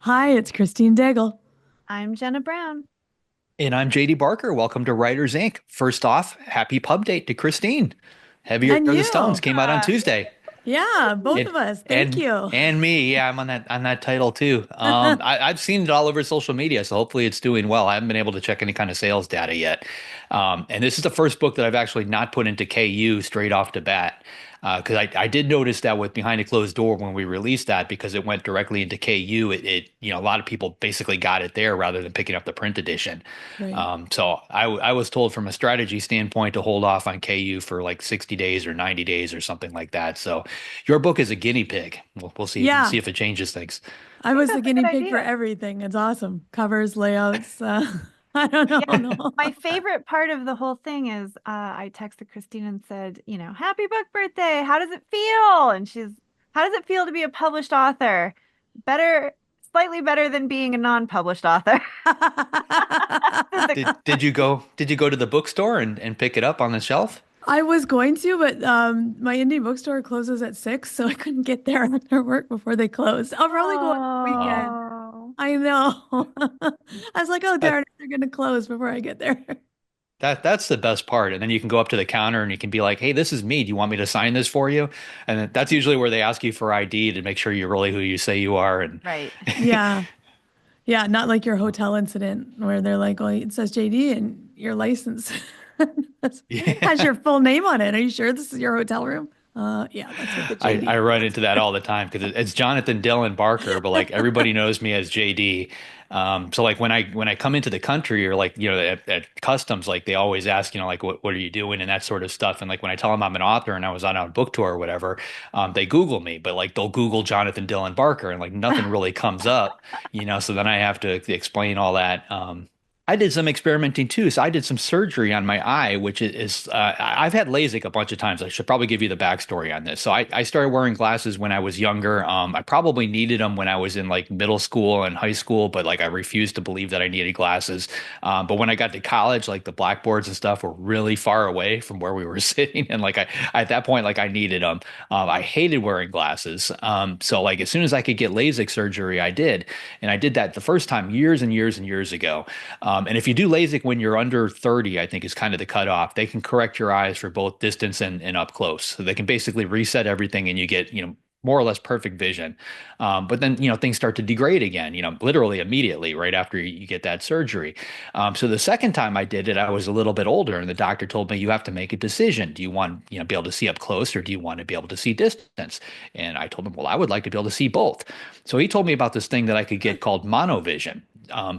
Hi, it's Christine Daigle. I'm Jena Brown. And I'm JD Barker. Welcome to Writers Inc. First off, happy pub date to Christine. Heavier And the Stones you. came out on Tuesday. Yeah, both And of us. Thank and you. and me, yeah, I'm on that title too. I've seen it all over social media, so hopefully it's doing well. I haven't been able to check any kind of sales data yet. And this is the first book that I've actually not put into KU straight off the bat. Because I did notice that with Behind a Closed Door when we released that, because it went directly into KU, a lot of people basically got it there rather than picking up the print edition. Right. So I was told from a strategy standpoint to hold off on KU for like 60 days or 90 days or something like that. So your book is a guinea pig. We'll see Yeah, if it changes things. I I think was the that's a guinea good pig for idea. everything. It's awesome. Covers, layouts. I don't know. Yeah. No. My favorite part of the whole thing is I texted Christine and said, happy book birthday. How does it feel? How does it feel to be a published author? Better, slightly better than being a non-published author. Did you go to the bookstore and pick it up on the shelf? I was going to, but my indie bookstore closes at 6, so I couldn't get there after work before they closed. I'll probably go on the Oh, weekend. Oh, I know. I was like, oh, darn that it, they're going to close before I get there. that's the best part. And then you can go up to the counter and you can be like, "Hey, this is me. Do you want me to sign this for you?" And that's usually where they ask you for ID to make sure you're really who you say you are. And right. Yeah. Yeah, not like your hotel incident where they're like, "Oh, it says JD and your license has yeah. your full name on it. Are you sure this is your hotel room?" Yeah, that's what the I JD run stands into that for. all the time because it's Jonathan Dylan Barker, but like everybody knows me as JD. So like when I come into the country or like at customs, like they always ask like what are you doing and that sort of stuff. And like when I tell them I'm an author and I was on a book tour or whatever, they Google me, but like they'll Google Jonathan Dylan Barker and like nothing really comes up, So then I have to explain all that. I did some experimenting too. So I did some surgery on my eye, which I've had LASIK a bunch of times. I should probably give you the backstory on this. So I started wearing glasses when I was younger. I probably needed them when I was in like middle school and high school, but like I refused to believe that I needed glasses. But when I got to college, like the blackboards and stuff were really far away from where we were sitting. And like at that point, like I needed them. I hated wearing glasses. So like as soon as I could get LASIK surgery, I did. And I did that the first time years and years and years ago. And if you do LASIK when you're under 30, I think is kind of the cutoff. They can correct your eyes for both distance and up close. So they can basically reset everything and you get, more or less perfect vision. But then, things start to degrade again, literally immediately right after you get that surgery. So the second time I did it, I was a little bit older and the doctor told me you have to make a decision. Do you want, be able to see up close or do you want to be able to see distance? And I told him, well, I would like to be able to see both. So he told me about this thing that I could get called monovision.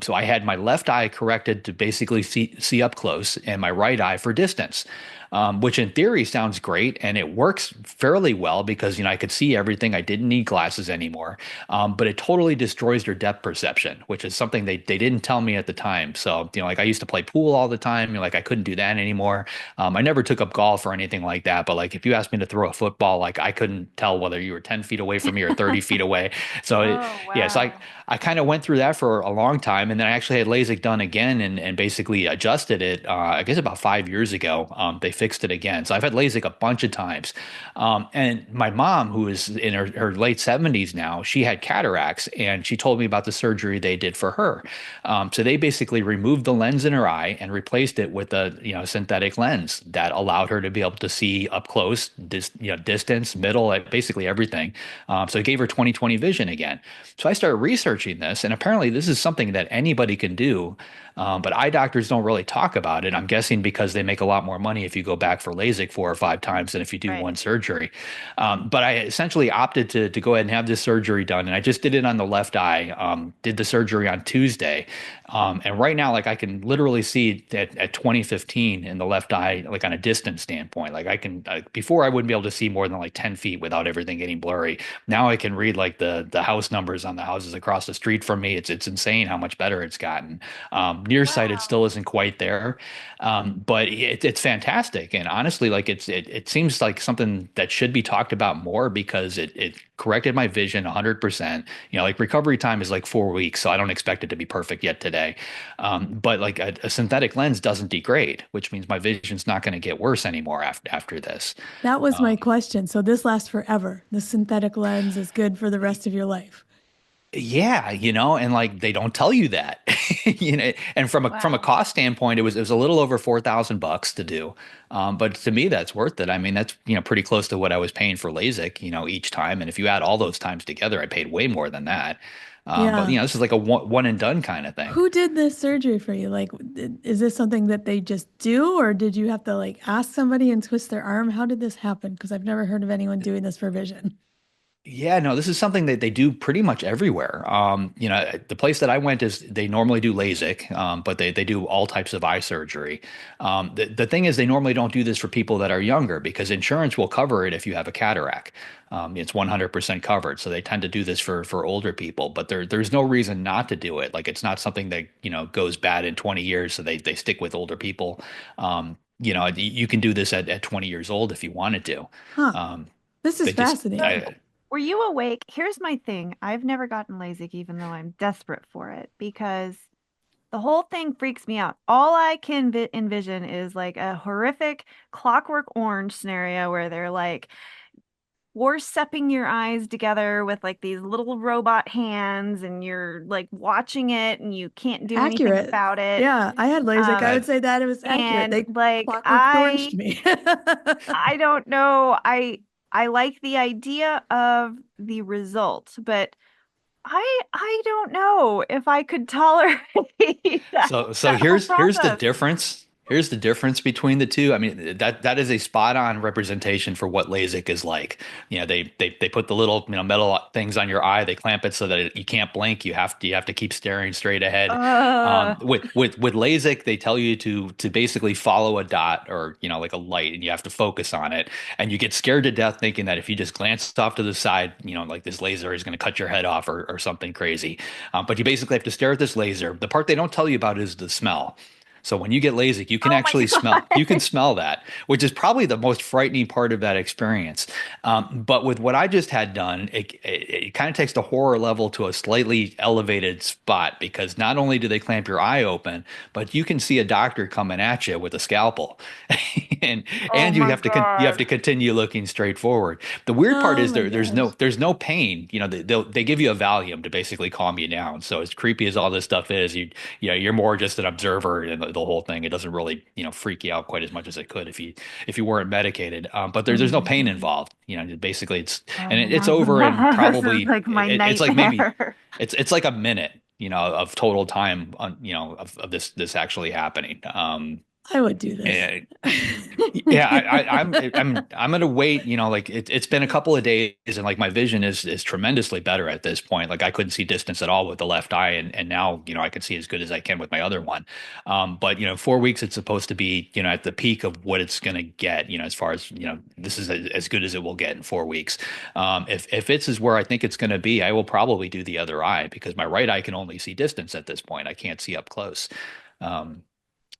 So I had my left eye corrected to basically see up close and my right eye for distance, which in theory sounds great and it works fairly well because I could see everything. I didn't need glasses anymore, but it totally destroys your depth perception, which is something they didn't tell me at the time. So like I used to play pool all the time, like I couldn't do that anymore. I never took up golf or anything like that, but like if you asked me to throw a football, like I couldn't tell whether you were 10 feet away from me or 30 feet away. So Oh, yeah, so I wow. I kind of went through that for a long time, and then I actually had LASIK done again and basically adjusted it. I guess about 5 years ago, they fixed it again. So I've had LASIK a bunch of times. And my mom, who is in her late 70s now, she had cataracts, and she told me about the surgery they did for her. So they basically removed the lens in her eye and replaced it with a synthetic lens that allowed her to be able to see up close, distance, middle, like basically everything. So it gave her 20/20 vision again. So I started researching this, and apparently this is something that anybody can do, but eye doctors don't really talk about it. I'm guessing because they make a lot more money if you go back for LASIK 4 or 5 times than if you do Right. one surgery. But I essentially opted to go ahead and have this surgery done, and I just did it on the left eye. Did the surgery on Tuesday, and right now, like I can literally see at 2015 in the left eye, like on a distance standpoint. Like I can before I wouldn't be able to see more than like 10 feet without everything getting blurry. Now I can read like the house numbers on the houses across the street from me. It's insane how much better it's gotten. Nearsighted Wow. still isn't quite there, but it's fantastic. And honestly, like it seems like something that should be talked about more because it corrected my vision 100%. Like recovery time is like 4 weeks, so I don't expect it to be perfect yet today. But like a synthetic lens doesn't degrade, which means my vision's not going to get worse anymore after this. That was my Um, question. So this lasts forever. The synthetic lens is good for the rest of your life. Yeah, and like they don't tell you that. And from a Wow. cost standpoint, it was a little over $4,000 to do. But to me, that's worth it. I mean, that's pretty close to what I was paying for LASIK, each time. And if you add all those times together, I paid way more than that. But Yeah. this is like a one and done kind of thing. Who did this surgery for you? Like, is this something that they just do, or did you have to like ask somebody and twist their arm? How did this happen? Because I've never heard of anyone doing this for vision. Yeah, no, this is something that they do pretty much everywhere. The place that I went is they normally do LASIK, but they do all types of eye surgery. The thing is, they normally don't do this for people that are younger because insurance will cover it if you have a cataract. It's 100% covered, so they tend to do this for older people. But there's no reason not to do it. Like it's not something that goes bad in 20 years, so they stick with older people. You can do this at 20 years old if you wanted to. Huh. Um, This is they just So fascinating. were you awake? Here's my thing. I've never gotten LASIK, even though I'm desperate for it, because the whole thing freaks me out. All I can envision is like a horrific Clockwork Orange scenario where they're like forcepping your eyes together with like these little robot hands, and you're like watching it and you can't do anything Accurate. about it. Yeah, I had LASIK. I Um, would say that it was accurate. and They like clockworked orange to me. I don't know. I like the idea of the result, but I don't know if I could tolerate that so that whole here's the process. difference. Here's the difference between the two. I mean, that is a spot on representation for what LASIK is like. They put the little, metal things on your eye. They clamp it so that you can't blink. You have to keep staring straight ahead. Uh, With LASIK, they tell you to basically follow a dot or, like a light, and you have to focus on it. And you get scared to death thinking that if you just glance off to the side, like this laser is going to cut your head off or something crazy. But you basically have to stare at this laser. The part they don't tell you about is the smell. So when you get LASIK, you can oh my actually smell. You can God. smell that, which is probably the most frightening part of that experience. But with what I just had done, it kind of takes the horror level to a slightly elevated spot because not only do they clamp your eye open, but you can see a doctor coming at you with a scalpel, and Oh you my have to God. continue looking straight forward. The weird part Oh is my there's gosh. no pain. They give you a Valium to basically calm you down. So as creepy as all this stuff is, you're more just an observer in the whole thing. It doesn't really freak you out quite as much as it could if you weren't medicated. But Oh there's no my pain gosh. involved. Basically Oh and my it's God. over in This is probably like my it's like maybe nightmare. it's like a minute. Of total time on of this actually happening. I would do this. And yeah, I'm gonna wait. Like it's been a couple of days, and like my vision is tremendously better at this point. Like I couldn't see distance at all with the left eye, and now I can see as good as I can with my other one. But 4 weeks it's supposed to be at the peak of what it's gonna get. As far as this is as good as it will get in 4 weeks. If it's is where I think it's gonna be, I will probably do the other eye because my right eye can only see distance at this point. I can't see up close. Um,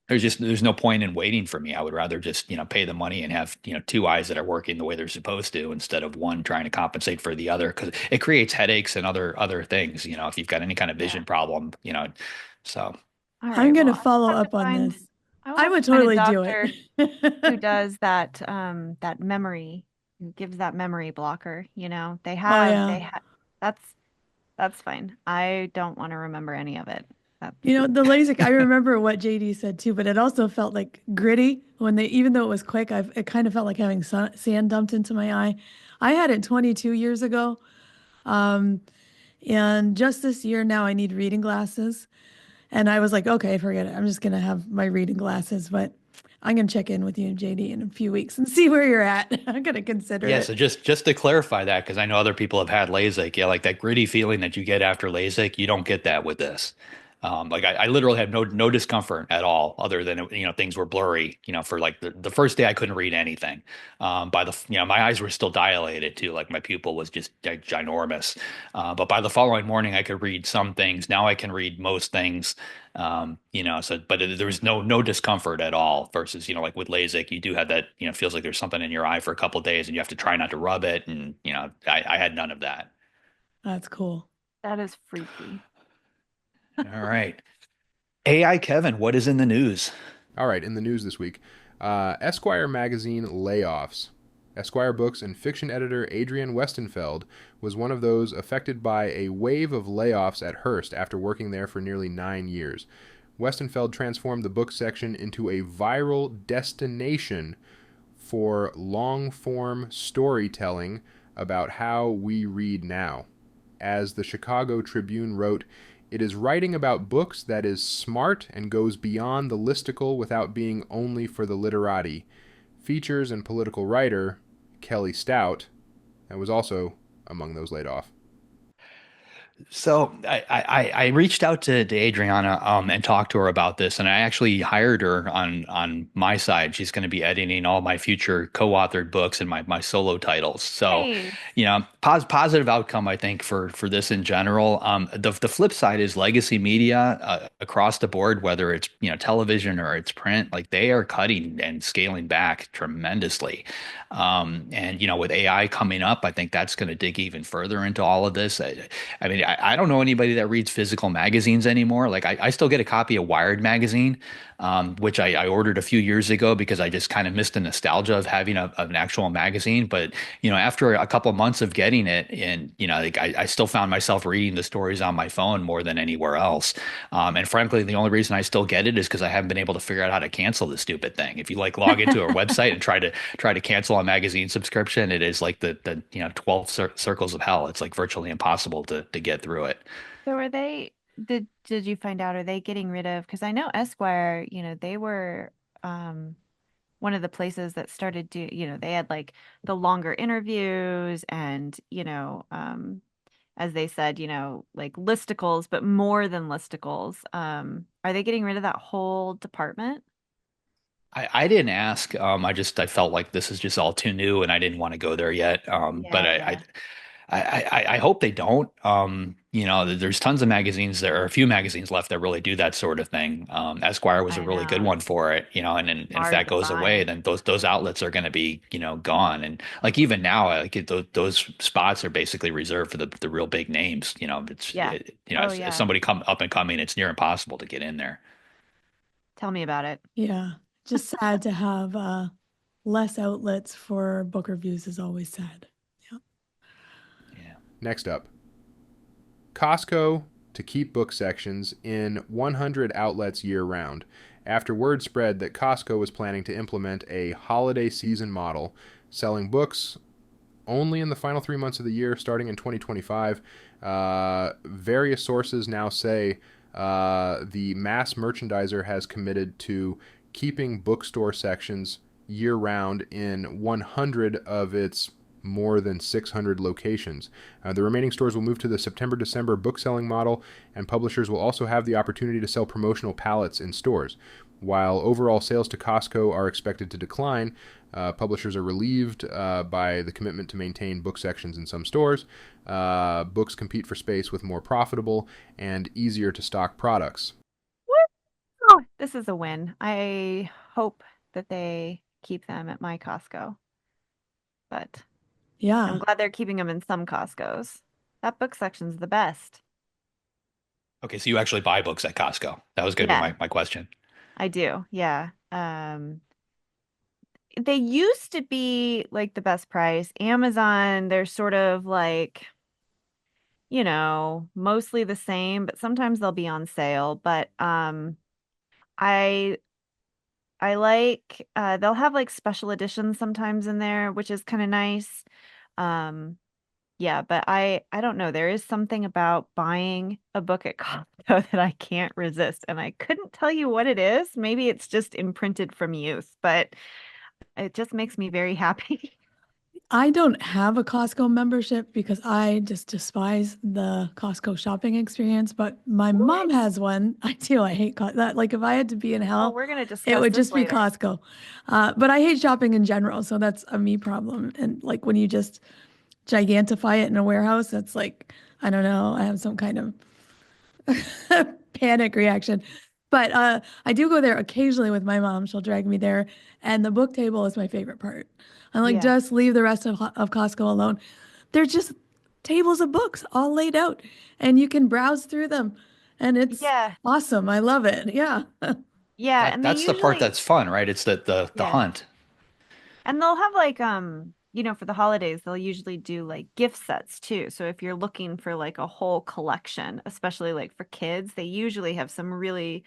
there's no point in waiting for me. I would rather just, pay the money and have, two eyes that are working the way they're supposed to instead of one trying to compensate for the other because it creates headaches and other things, if you've got any kind of Yeah. vision problem, so All I'm right. going Well, to follow up on this. I will I have to would find a totally do it. doctor who does that memory, who gives that memory blocker, Oh, yeah. they have that's fine. I don't want to remember any of it. That's The LASIK, I remember what JD said too, but it also felt like gritty when even though it was quick, it kind of felt like having sand dumped into my eye. I had it 22 years ago. Um, and just this year now I need reading glasses. And I was like, okay, forget it. I'm just going to have my reading glasses, but I'm going to check in with you, JD, in a few weeks and see where you're at. I'm going to consider yeah, so it. just to clarify that, because I know other people have had LASIK, yeah, like that gritty feeling that you get after LASIK, you don't get that with this. Like I literally had no discomfort at all, other than things were blurry. For like the first day I couldn't read anything. By the my eyes were still dilated too, like my pupil was just ginormous. But by the following morning I could read some things. Now I can read most things. So but there was no discomfort at all versus, like with LASIK, you do have that, feels like there's something in your eye for a couple of days and you have to try not to rub it. And, I had none of that. That's cool. that is freaky. All right. AI Kevin, what is in the news? All right, in the news this week, Esquire magazine layoffs. Esquire Books and fiction editor Adrian Westenfeld was one of those affected by a wave of layoffs at Hearst after working there for nearly 9 years. Westenfeld transformed the book section into a viral destination for long-form storytelling about how we read now. As the Chicago Tribune wrote, it is writing about books that is smart and goes beyond the listicle without being only for the literati. Features and political writer Kelly Stout, and was also among those laid off. So I reached out to Adriana and talked to her about this, and I actually hired her on my side. She's going to be editing all my future co-authored books and my solo titles. So, Nice. positive outcome I think for this in general. The flip side is legacy media across the board, whether it's television or it's print, like they are cutting and scaling back tremendously. And with AI coming up, I think that's going to dig even further into all of this. I mean, I don't know anybody that reads physical magazines anymore. Like I still get a copy of Wired magazine, which I ordered a few years ago because I just kind of missed the nostalgia of having an actual magazine. But after a couple of months of getting it, and like I still found myself reading the stories on my phone more than anywhere else. And frankly, the only reason I still get it is because I haven't been able to figure out how to cancel the stupid thing. If you like log into a website and try to cancel a magazine subscription, it is like the 12 circles of hell. It's like virtually impossible to get through it. So are they did you find out, are they getting rid of, because I know Esquire, they were one of the places that started they had like the longer interviews and as they said, like listicles, but more than listicles. Are they getting rid of that whole department? I didn't ask. I felt like this is just all too new, and I didn't want to go there yet. But Yeah, yeah. I hope they don't. There's tons of magazines. There are a few magazines left that really do that sort of thing. Esquire was a I really good know. one for it. And if Hard that to goes away, find. then those outlets are going to be gone. And like even now, like those spots are basically reserved for the real big names. Yeah. Oh As yeah. somebody come up and coming, it's near impossible to get in there. Tell me about it. Yeah. Just sad to have less outlets for book reviews is always sad. Yeah. Yeah. Next up, Costco to keep book sections in 100 outlets year round. After word spread that Costco was planning to implement a holiday season model, selling books only in the final 3 months of the year, starting in 2025, various sources now say the mass merchandiser has committed to keeping bookstore sections year round in 100 of its more than 600 locations. The remaining stores will move to the September-December book selling model, and publishers will also have the opportunity to sell promotional pallets in stores. While overall sales to Costco are expected to decline, publishers are relieved by the commitment to maintain book sections in some stores. Books compete for space with more profitable and easier to stock products. Oh, this is a win. I hope that they keep them at my Costco, but I'm Yeah. glad they're keeping them in some Costco's. That book section's the best. Okay, so you actually buy books at Costco. That was going to be Yeah, my question. I do. Yeah. They used to be like the best price. Amazon, they're sort of like, mostly the same, but sometimes they'll be on sale. But I I like they'll have like special editions sometimes in there, which is kind of nice. Um yeah, but I don't know. There is something about buying a book at Costco that I can't resist, and I couldn't tell you what it is. Maybe it's just imprinted from youth, but it just makes me very happy. I don't have a Costco membership because I just despise the Costco shopping experience, but my mom What? has one. I do. I hate that. Like if I had to be in Oh, hell, we're gonna it discuss would this just be later. Costco. But I hate shopping in general, so that's a me problem. And like when you just gigantify it in a warehouse, that's like, I don't know, I have some kind of panic reaction. But I do go there occasionally with my mom. She'll drag me there, and the book table is my favorite part. I'm like, Yeah. just leave the rest of Costco alone. They're just tables of books all laid out, and you can browse through them, and it's Yeah. awesome. I love it. Yeah. Yeah, That and they that's the part usually that's fun, right? It's the yeah. hunt. And they'll have like for the holidays, they'll usually do like gift sets too. So if you're looking for like a whole collection, especially like for kids, they usually have some really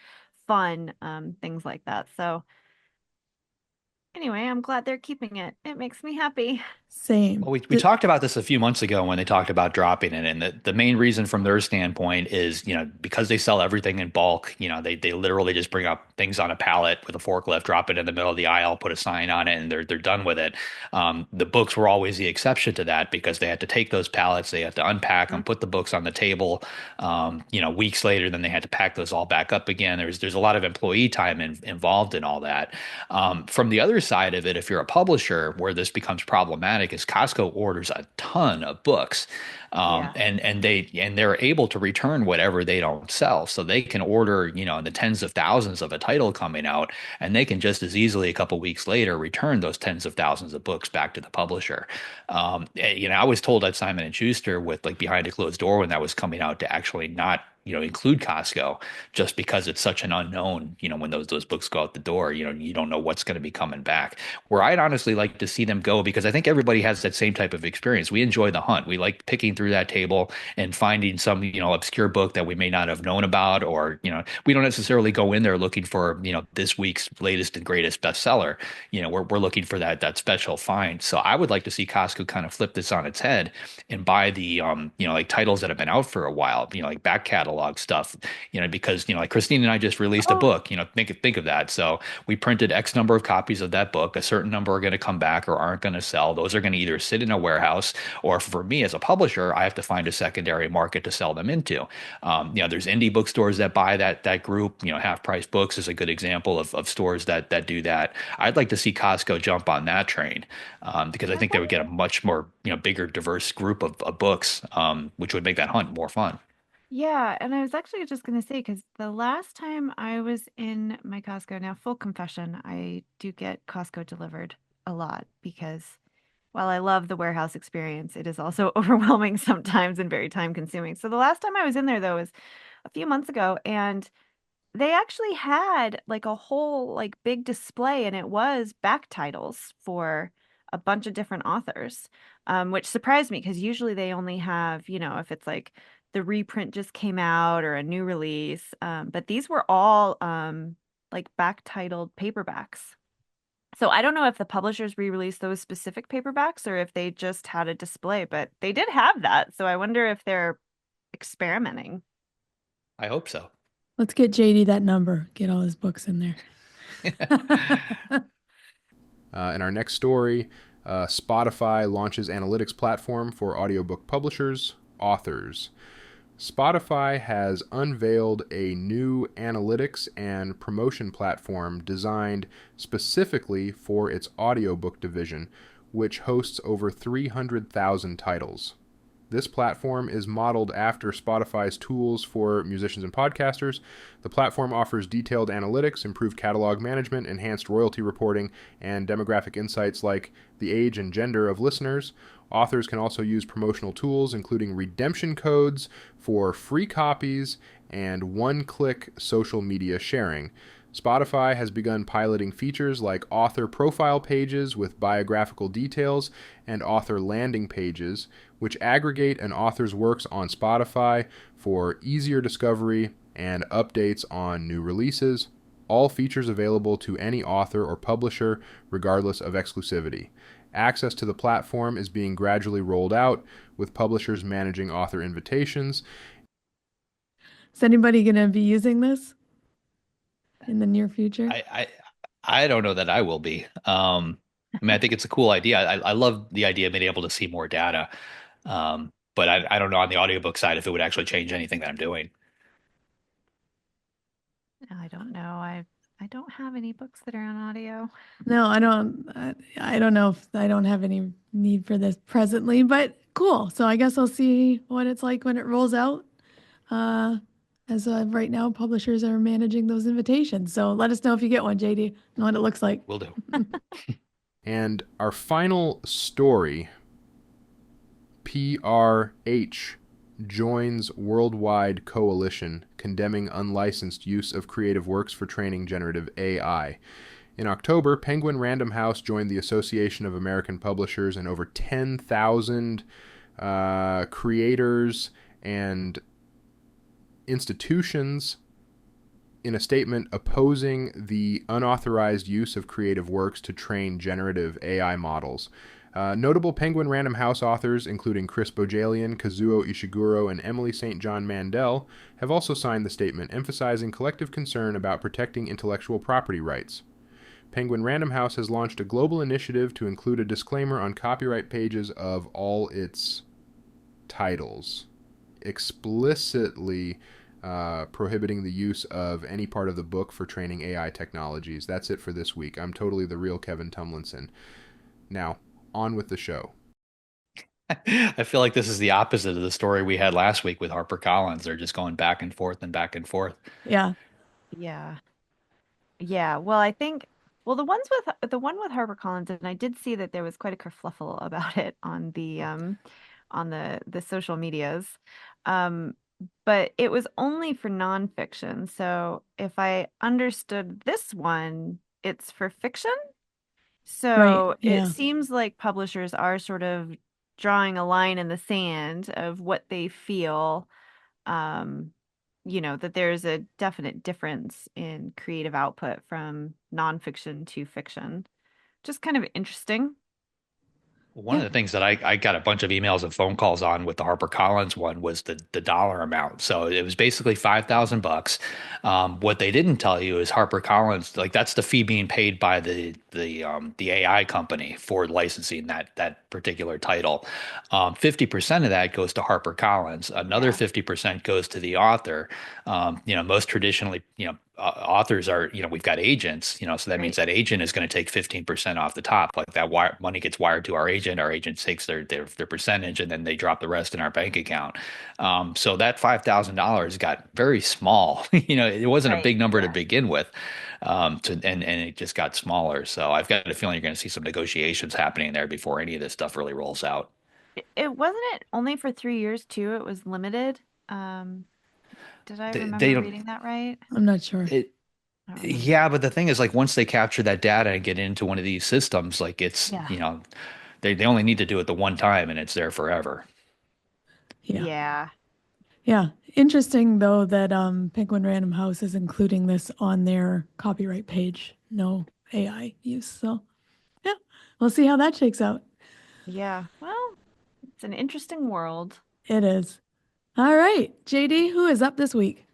fun things like that. So anyway, I'm glad they're keeping it. It makes me happy. Same. Well, we talked about this a few months ago when they talked about dropping it, and the main reason from their standpoint is, because they sell everything in bulk, they literally just bring up things on a pallet with a forklift, drop it in the middle of the aisle, put a sign on it, and they're done with it. The books were always the exception to that because they had to take those pallets, they had to unpack them, put the books on the table. Weeks later, then they had to pack those all back up again. There's a lot of employee time involved in all that. From the other side of it, if you're a publisher, where this becomes problematic is Costco orders a ton of books, Yeah. and they're able to return whatever they don't sell, so they can order in the tens of thousands of a title coming out, and they can just as easily a couple weeks later return those tens of thousands of books back to the publisher. I was told at Simon and Schuster with like behind a closed door when that was coming out to actually not include Costco just because it's such an unknown, when those books go out the door, you don't know what's going to be coming back. Where I'd honestly like to see them go, because I think everybody has that same type of experience. We enjoy the hunt. We like picking through that table and finding some, obscure book that we may not have known about, or, we don't necessarily go in there looking for, this week's latest and greatest bestseller. We're looking for that special find. So I would like to see Costco kind of flip this on its head and buy the, like titles that have been out for a while, like back catalog stuff, because, like Christine and I just released a Oh, book, think of that. So we printed X number of copies of that book. A certain number are going to come back or aren't going to sell. Those are going to either sit in a warehouse, or for me as a publisher, I have to find a secondary market to sell them into. There's indie bookstores that buy that group. Half price books is a good example of stores that do that. I'd like to see Costco jump on that train, because I think they would get a much more bigger, diverse group of books, which would make that hunt more fun. yeah. And I was actually just going to say, because the last time I was in my Costco, now full confession, I do get Costco delivered a lot because while I love the warehouse experience, it is also overwhelming sometimes and very time consuming. So the last time I was in there, though, was a few months ago, and they actually had like a whole like big display, and it was back titles for a bunch of different authors, which surprised me because usually they only have, if it's like the reprint just came out or a new release. But these were all like back titled paperbacks. So I don't know if the publishers re-released those specific paperbacks or if they just had a display, but they did have that. So I wonder if they're experimenting. I hope so. Let's get JD that number. Get all his books in there. In our next story, Spotify launches analytics platform for audiobook publishers, authors. Spotify has unveiled a new analytics and promotion platform designed specifically for its audiobook division, which hosts over 300,000 titles. This platform is modeled after Spotify's tools for musicians and podcasters. The platform offers detailed analytics, improved catalog management, enhanced royalty reporting, and demographic insights like the age and gender of listeners. Authors can also use promotional tools, including redemption codes for free copies and one-click social media sharing. Spotify has begun piloting features like author profile pages with biographical details and author landing pages, which aggregate an author's works on Spotify for easier discovery and updates on new releases. All features available to any author or publisher, regardless of exclusivity. Access to the platform is being gradually rolled out, with publishers managing author invitations. Is anybody going to be using this in the near future? I don't know that I will be. I think it's a cool idea. I love the idea of being able to see more data. But I don't know on the audiobook side if it would actually change anything that I'm doing. I don't know. I don't have any books that are on audio. No, I don't. I don't know if I don't have any need for this presently, but cool. So I guess I'll see what it's like when it rolls out. As of right now, publishers are managing those invitations. So let us know if you get one, JD, and what it looks like. Will do. And our final story, PRH joins worldwide coalition condemning unlicensed use of creative works for training generative AI. In October, Penguin Random House joined the Association of American Publishers, and over 10,000 creators and institutions in a statement opposing the unauthorized use of creative works to train generative AI models. Notable Penguin Random House authors, including Chris Bojalian, Kazuo Ishiguro, and Emily St. John Mandel, have also signed the statement, emphasizing collective concern about protecting intellectual property rights. Penguin Random House has launched a global initiative to include a disclaimer on copyright pages of all its titles, explicitly prohibiting the use of any part of the book for training AI technologies. That's it for this week. I'm totally the real Kevin Tumlinson. Now, on with the show. I feel like this is the opposite of the story we had last week with HarperCollins. They're just going back and forth and back and forth. Yeah. Yeah. Yeah. Well, well, the one with HarperCollins, and I did see that there was quite a kerfluffle about it on the social medias. But it was only for nonfiction. So if I understood this one, it's for fiction. So Yeah. it seems like publishers are sort of drawing a line in the sand of what they feel, that there's a definite difference in creative output from nonfiction to fiction. Just kind of interesting. One of the things that I got a bunch of emails and phone calls on with the HarperCollins one was the dollar amount. So it was basically $5,000. What they didn't tell you is HarperCollins, like that's the fee being paid by the AI company for licensing that particular title. 50% of that goes to HarperCollins. Another 50% goes to the author. Most traditionally, authors are, we've got agents, so that means that agent is going to take 15% off the top. Like that money gets wired to our agent takes their percentage, and then they drop the rest in our bank account. So that $5,000 got very small. It wasn't a big number to begin with. And it just got smaller. So I've got a feeling you're going to see some negotiations happening there before any of this stuff really rolls out. It wasn't it only for 3 years too. It was limited. Did I remember They don't. reading that right? I'm not sure. Yeah, but the thing is, like, once they capture that data and get into one of these systems, like it's, they only need to do it the one time and it's there forever. Yeah. Yeah. Interesting though that Penguin Random House is including this on their copyright page. No AI use. So yeah, we'll see how that shakes out. Yeah. Well, it's an interesting world. It is. All right, JD, who is up this week?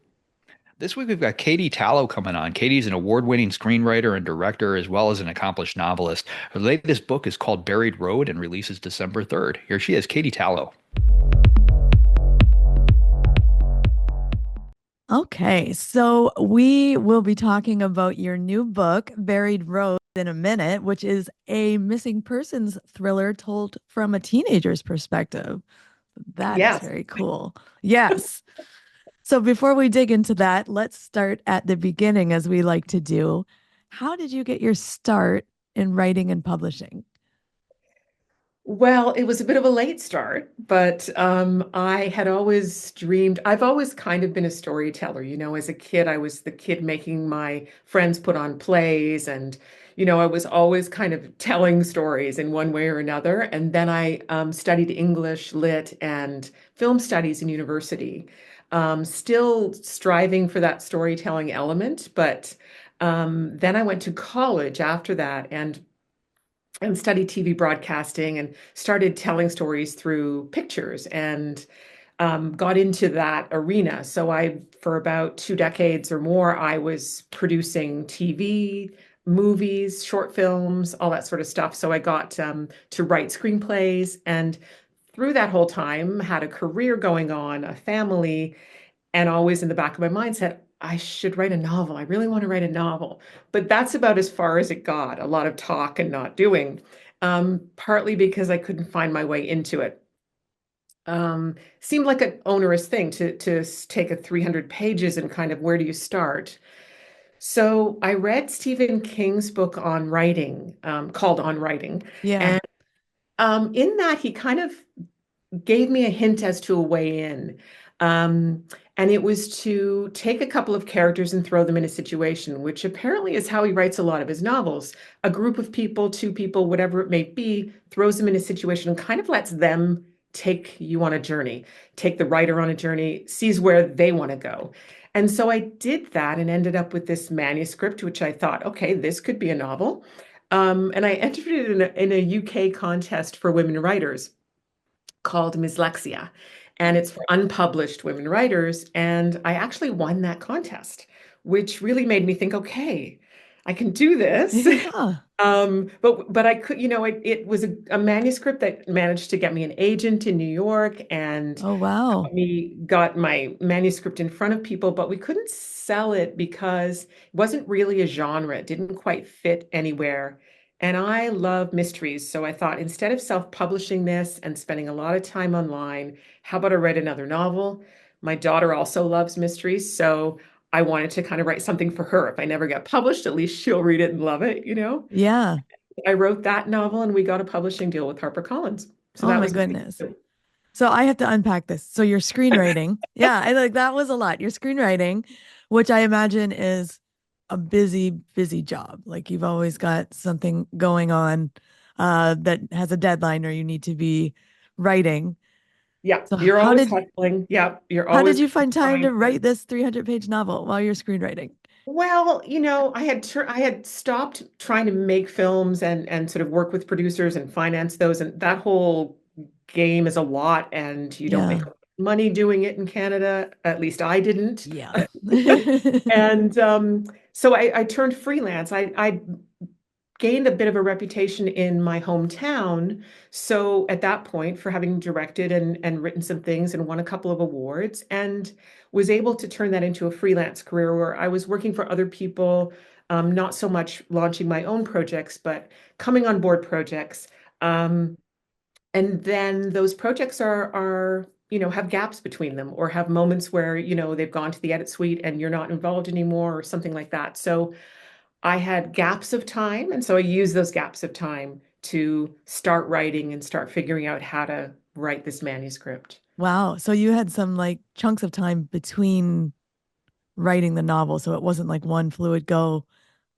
This week we've got Katie Tallo coming on. Katie's an award-winning screenwriter and director, as well as an accomplished novelist. Her latest book is called Buried Road and releases December 3rd. Here she is, Katie Tallo. Okay, so we will be talking about your new book, Buried Road, in a minute, which is a missing persons thriller told from a teenager's perspective. That is very cool. Yes. So before we dig into that, let's start at the beginning, as we like to do. How did you get your start in writing and publishing? Well, it was a bit of a late start, but I had always dreamed. I've always kind of been a storyteller. As a kid, I was the kid making my friends put on plays, and I was always kind of telling stories in one way or another. And then I studied English, Lit, and film studies in university, still striving for that storytelling element. But then I went to college after that and studied TV broadcasting and started telling stories through pictures and got into that arena. So for about 2 decades or more, I was producing TV, movies, short films, all that sort of stuff. So I got to write screenplays, and through that whole time had a career going on, a family, and always in the back of my mind said, I should write a novel. I really want to write a novel. But that's about as far as it got, a lot of talk and not doing, partly because I couldn't find my way into it. Seemed like an onerous thing to take a 300 pages and kind of, where do you start? So I read Stephen King's book on writing, called On Writing. Yeah. And in that, he kind of gave me a hint as to a way in. Um, and it was to take a couple of characters and throw them in a situation, which apparently is how he writes a lot of his novels. A group of people, two people, whatever it may be, throws them in a situation and kind of lets them take you on a journey, take the writer on a journey, sees where they want to go. And so I did that and ended up with this manuscript, which I thought, okay, this could be a novel. And I entered it in a UK contest for women writers called Mislexia, and it's for unpublished women writers. And I actually won that contest, which really made me think, okay, I can do this. Yeah. But I could, it was a manuscript that managed to get me an agent in New York and Oh, wow. me got my manuscript in front of people, but we couldn't sell it because it wasn't really a genre. It didn't quite fit anywhere. And I love mysteries. So I thought instead of self-publishing this and spending a lot of time online, how about I write another novel? My daughter also loves mysteries. So I wanted to kind of write something for her. If I never get published, at least she'll read it and love it, you know? Yeah. I wrote that novel and we got a publishing deal with HarperCollins. So Oh that my was great. goodness. So I have to unpack this. So your screenwriting, yeah, I like that was a lot. Your screenwriting, which I imagine is a busy, busy job. Like you've always got something going on that has a deadline or you need to be writing. Yeah, So you're always hustling. Yeah, you're how did always you find time to trying to. write this 300-page novel while you're screenwriting? Well, I had stopped trying to make films and sort of work with producers and finance those, and that whole game is a lot, and you don't make Yeah. a lot of money doing it in Canada. At least I didn't. Yeah. And so I turned freelance. I gained a bit of a reputation in my hometown. So at that point, for having directed and written some things and won a couple of awards, and was able to turn that into a freelance career where I was working for other people, not so much launching my own projects, but coming on board projects. Um, and then those projects have gaps between them or have moments where, they've gone to the edit suite and you're not involved anymore or something like that. So I had gaps of time, and so I used those gaps of time to start writing and start figuring out how to write this manuscript. Wow. So you had some like chunks of time between writing the novel, so it wasn't like one fluid go.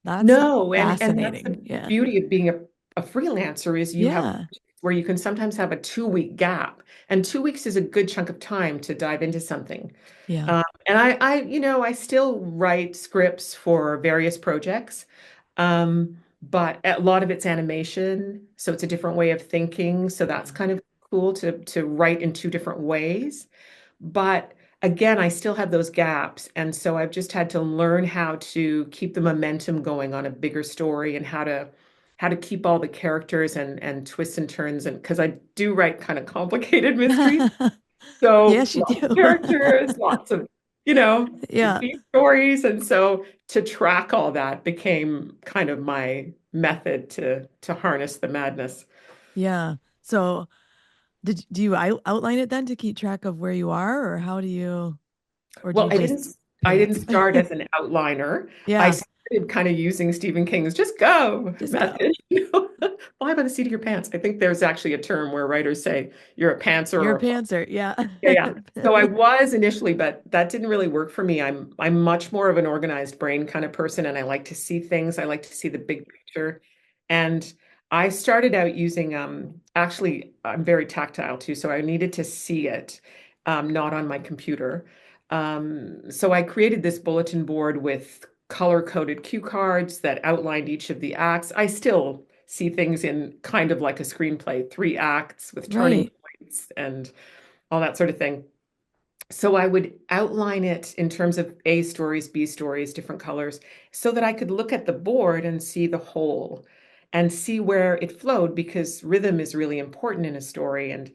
That's No, and that's fascinating. the Yeah. beauty of being a freelancer is you have Yeah. where you can sometimes have a 2 week gap, and 2 weeks is a good chunk of time to dive into something. Yeah. And I still write scripts for various projects, but a lot of it's animation, so it's a different way of thinking. So that's kind of cool to write in two different ways. But again, I still have those gaps, and so I've just had to learn how to keep the momentum going on a bigger story and how to keep all the characters and twists and turns, and because I do write kind of complicated mysteries. So Yes, you lots of do. characters, lots of, Yeah. deep stories. And so to track all that became kind of my method to harness the madness. Yeah. So do you outline it then to keep track of where you are, or how do you, or do Well, you I didn't just I didn't pants? start as an outliner. I Yeah. started kind of using Stephen King's just go Just go. method, fly by the seat of your pants. I think there's actually a term where writers say you're a pantser You're or a a pantser. Yeah. yeah, yeah. So I was initially, but that didn't really work for me. I'm much more of an organized brain kind of person, and I like to see things. I like to see the big picture. And I started out using actually I'm very tactile too, so I needed to see it, not on my computer. So I created this bulletin board with color-coded cue cards that outlined each of the acts. I still see things in kind of like a screenplay, 3 acts with turning Right. points and all that sort of thing. So I would outline it in terms of A stories, B stories, different colors, so that I could look at the board and see the whole and see where it flowed, because rhythm is really important in a story, and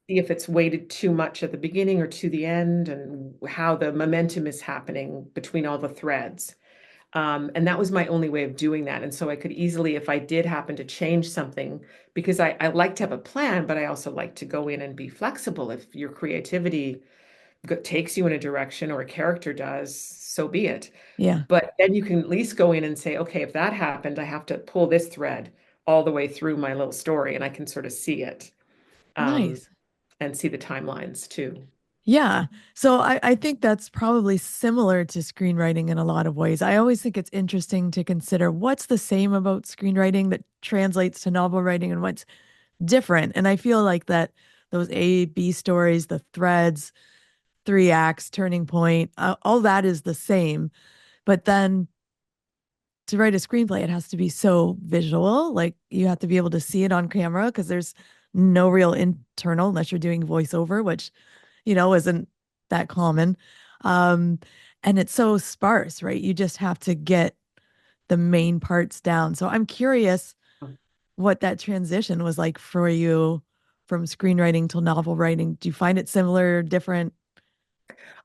see if it's weighted too much at the beginning or to the end, and how the momentum is happening between all the threads. And that was my only way of doing that. And so I could easily, if I did happen to change something, because I like to have a plan, but I also like to go in and be flexible. If your creativity takes you in a direction or a character does, so be it. Yeah. But then you can at least go in and say, okay, if that happened, I have to pull this thread all the way through my little story, and I can sort of see it, um, Nice. and see the timelines too. Yeah. So I think that's probably similar to screenwriting in a lot of ways. I always think it's interesting to consider what's the same about screenwriting that translates to novel writing and what's different. And I feel like that those A, B stories, the threads, three acts, turning point, all that is the same. But then to write a screenplay, it has to be so visual. Like you have to be able to see it on camera because there's no real internal unless you're doing voiceover, which, isn't that common. Um, and it's so sparse, right? You just have to get the main parts down. So I'm curious what that transition was like for you from screenwriting to novel writing. Do you find it similar, different?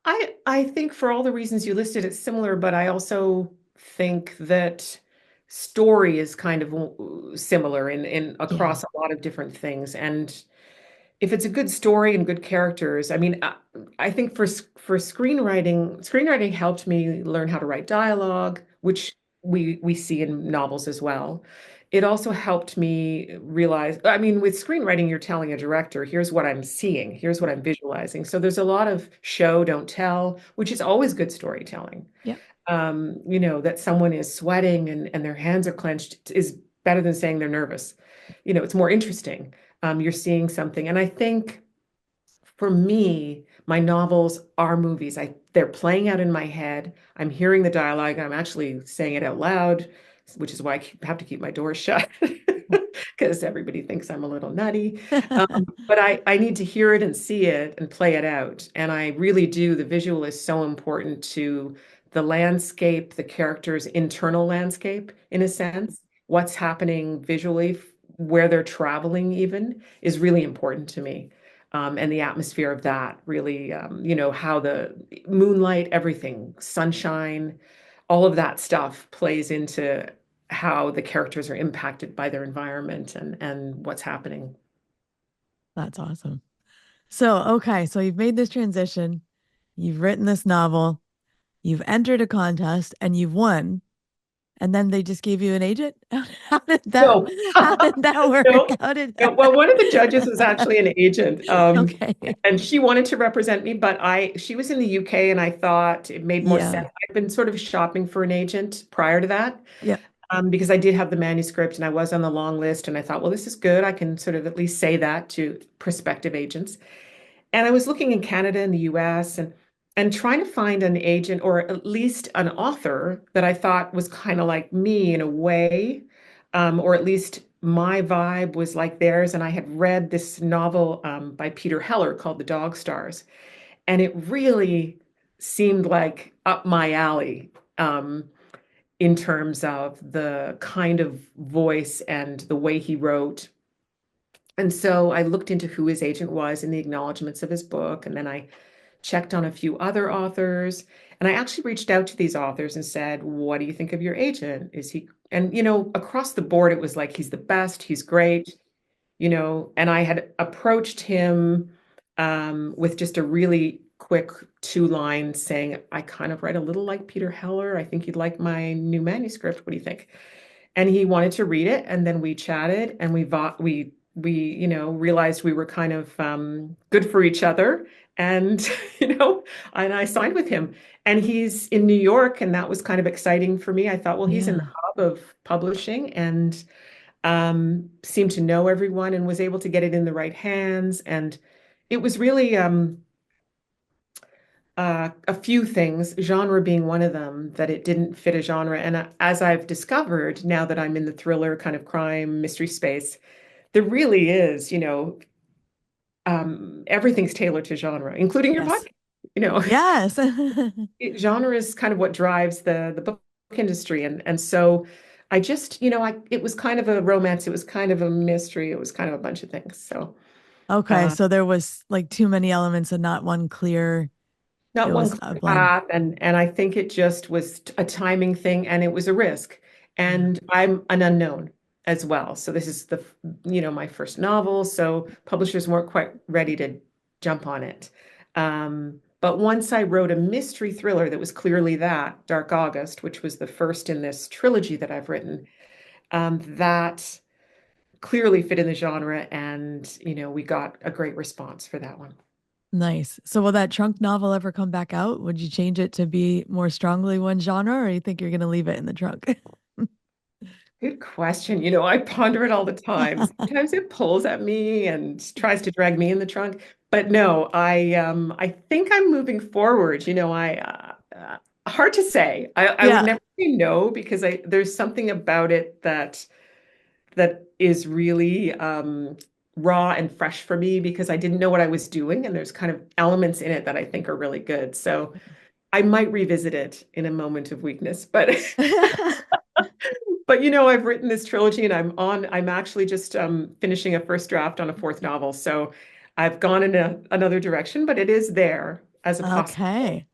I think for all the reasons you listed, it's similar, but I also think that story is kind of similar in Yeah. across a lot of different things. And if it's a good story and good characters, I mean, I think for screenwriting helped me learn how to write dialogue, which we see in novels as well. It also helped me realize, I mean, with screenwriting, you're telling a director, here's what I'm seeing, here's what I'm visualizing. So there's a lot of show, don't tell, which is always good storytelling. Yeah. That someone is sweating and their hands are clenched is better than saying they're nervous. It's more interesting. You're seeing something. And I think for me, my novels are movies. They're playing out in my head. I'm hearing the dialogue. I'm actually saying it out loud, which is why have to keep my doors shut because everybody thinks I'm a little nutty. But I need to hear it and see it and play it out. And I really do. The visual is so important to the landscape, the character's internal landscape, in a sense. What's happening visually, where they're traveling, even, is really important to me. And the atmosphere of that really, how the moonlight, everything, sunshine, all of that stuff plays into how the characters are impacted by their environment and what's happening. That's awesome. So, okay, so you've made this transition, you've written this novel, you've entered a contest, and you've won. And then they just gave you an agent? How did that No, how did that work? no, How did no. Well, one of the judges was actually an agent, Okay. and she wanted to represent me, but she was in the UK, and I thought it made more Yeah. sense. I've been sort of shopping for an agent prior to that, Yeah. because I did have the manuscript and I was on the long list, and I thought, well, this is good. I can sort of at least say that to prospective agents. And I was looking in Canada and the US and trying to find an agent or at least an author that I thought was kind of like me in a way, or at least my vibe was like theirs. And I had read this novel by Peter Heller called The Dog Stars, and it really seemed like up my alley. In terms of the kind of voice and the way he wrote. And so I looked into who his agent was in the acknowledgments of his book. And then I checked on a few other authors. And I actually reached out to these authors and said, what do you think of your agent? Is he, and, across the board, it was like, he's the best, he's great, and I had approached him with just a really quick two-line saying, I kind of write a little like Peter Heller. I think you'd like my new manuscript. What do you think? And he wanted to read it, and then we chatted, and we realized we were kind of good for each other, and and I signed with him. And he's in New York, and that was kind of exciting for me. I thought, well, he's in the Yeah. hub of publishing, and seemed to know everyone and was able to get it in the right hands. And it was really a few things, genre being one of them, that it didn't fit a genre. And as I've discovered now that I'm in the thriller kind of crime mystery space, there really is, everything's tailored to genre, including your Yes. podcast. You know, Yes. genre is kind of what drives the book industry. And so I just, it was kind of a romance, it was kind of a mystery, it was kind of a bunch of things. So Okay, uh, so there was like too many elements and not one clear, it not one was a clear blend. path, and I think it just was a timing thing, and it was a risk. Yeah. And I'm an unknown as well. So this is my first novel, so publishers weren't quite ready to jump on it. But once I wrote a mystery thriller that was clearly that, Dark August, which was the first in this trilogy that I've written, that clearly fit in the genre, and we got a great response for that one. Nice. So will that trunk novel ever come back out? Would you change it to be more strongly one genre, or you think you're going to leave it in the trunk? Good question. I ponder it all the time. Sometimes it pulls at me and tries to drag me in the trunk. But no, I think I'm moving forward. Hard to say. I would Yeah, never say no because there's something about it that is really raw and fresh for me because I didn't know what I was doing, and there's kind of elements in it that I think are really good. So I might revisit it in a moment of weakness, but but I've written this trilogy and I'm actually just finishing a first draft on a fourth novel. So I've gone in another direction, but it is there as a possibility. okay.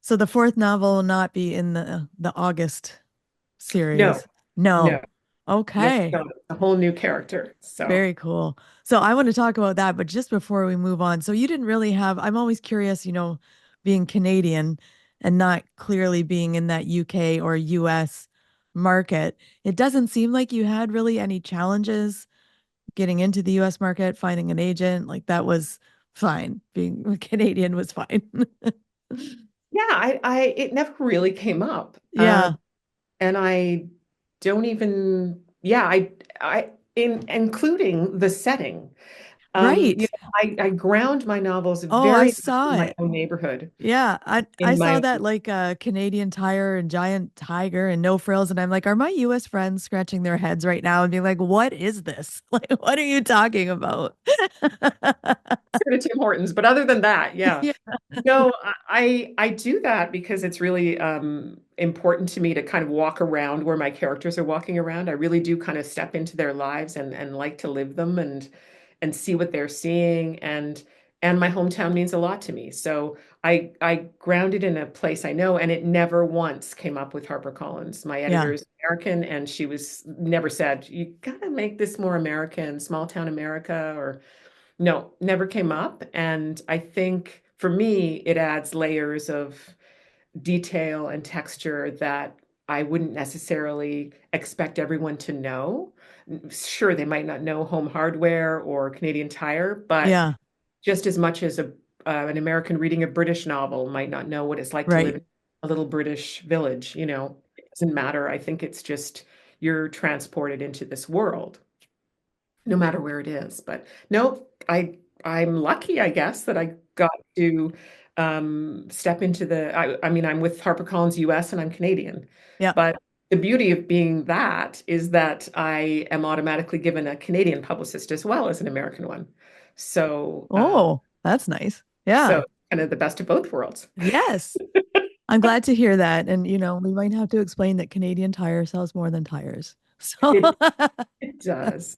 So the fourth novel will not be in the August No, series. No. no, no, Okay. no, it's a whole new character. So Very cool. So I want to talk about that, but just before we move on, so you didn't really have, I'm always curious, being Canadian and not clearly being in that UK or US market, it doesn't seem like you had really any challenges getting into the US market, finding an agent. Like that was fine. Being Canadian was fine. yeah, it never really came up. Yeah. And I don't even, yeah, including the setting. Right. I ground my novels Oh, I very much in saw my it. own neighborhood, Yeah, I in saw my that like Canadian Tire and Giant Tiger and No Frills, and I'm like, are my US friends scratching their heads right now and being like, what is this? Like, what are you talking about? sort of Tim Hortons, but other than that, yeah. Yeah, No, I do that because it's really important to me to kind of walk around where my characters are walking around. I really do kind of step into their lives and like to live them and see what they're seeing and my hometown means a lot to me. So I grounded in a place I know, and it never once came up with HarperCollins. My editor yeah, is American, and she was never said, you gotta make this more American, small town America, or no, never came up. And I think for me, it adds layers of detail and texture that I wouldn't necessarily expect everyone to know. Sure, they might not know Home Hardware or Canadian Tire, but yeah, just as much as an American reading a British novel might not know what it's like to live right. in a little British village, it doesn't matter. I think it's just you're transported into this world no matter where it is. But no, I'm lucky, I guess, that I got to step into I mean, I'm with HarperCollins US and I'm Canadian. Yeah. But the beauty of being that is that I am automatically given a Canadian publicist as well as an American one. So Oh, that's nice. Yeah. so kind of the best of both worlds. Yes. I'm glad to hear that. And, we might have to explain that Canadian Tire sells more than tires. So It it does.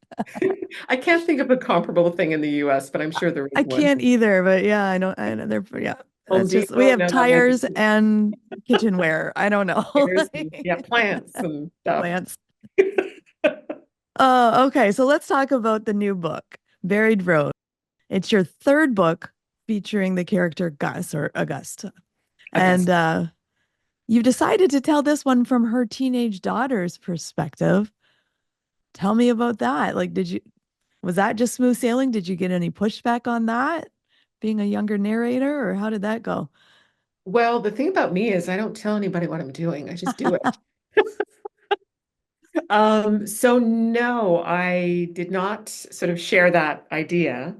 I can't think of a comparable thing in the US, but I'm sure there is I one. can't either, but yeah, I know they're, yeah, Home that's just, we Depot, have no, that might be tires and kitchenware. I don't know. tires and, yeah, plants and stuff. Plants. Okay. So let's talk about the new book, Buried Road. It's your third book featuring the character Gus or Augusta. And Augusta. you've decided to tell this one from her teenage daughter's perspective. Tell me about that. Like, was that just smooth sailing? Did you get any pushback on that, being a younger narrator, or how did that go? Well, the thing about me is I don't tell anybody what I'm doing. I just do it. So no, I did not sort of share that idea.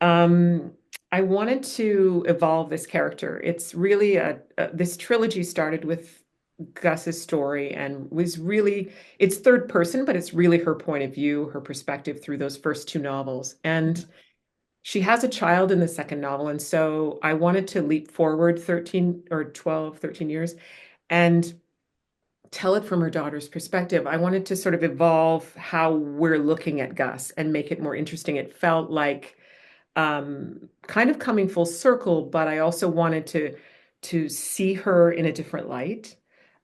Um, I wanted to evolve this character. It's really this trilogy started with Gus's story and was really it's third person, but it's really her point of view, her perspective through those first two novels. And she has a child in the second novel, and so I wanted to leap forward 13 or 12, 13 years and tell it from her daughter's perspective. I wanted to sort of evolve how we're looking at Gus and make it more interesting. It felt like kind of coming full circle, but I also wanted to see her in a different light,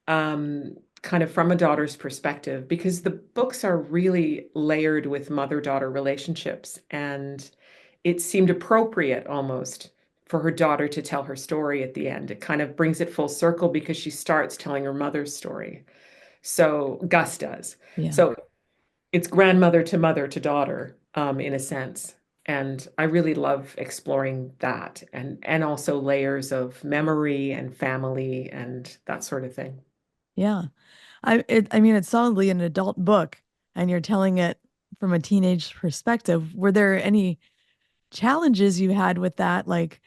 kind of from a daughter's perspective, because the books are really layered with mother-daughter relationships, and it seemed appropriate almost for her daughter to tell her story at the end. It kind of brings it full circle because she starts telling her mother's story. So Gus does. Yeah. So it's grandmother to mother to daughter, in a sense. And I really love exploring that, and also layers of memory and family and that sort of thing. Yeah. I mean, it's solidly an adult book, and you're telling it from a teenage perspective. Were there any challenges you had with that? Like,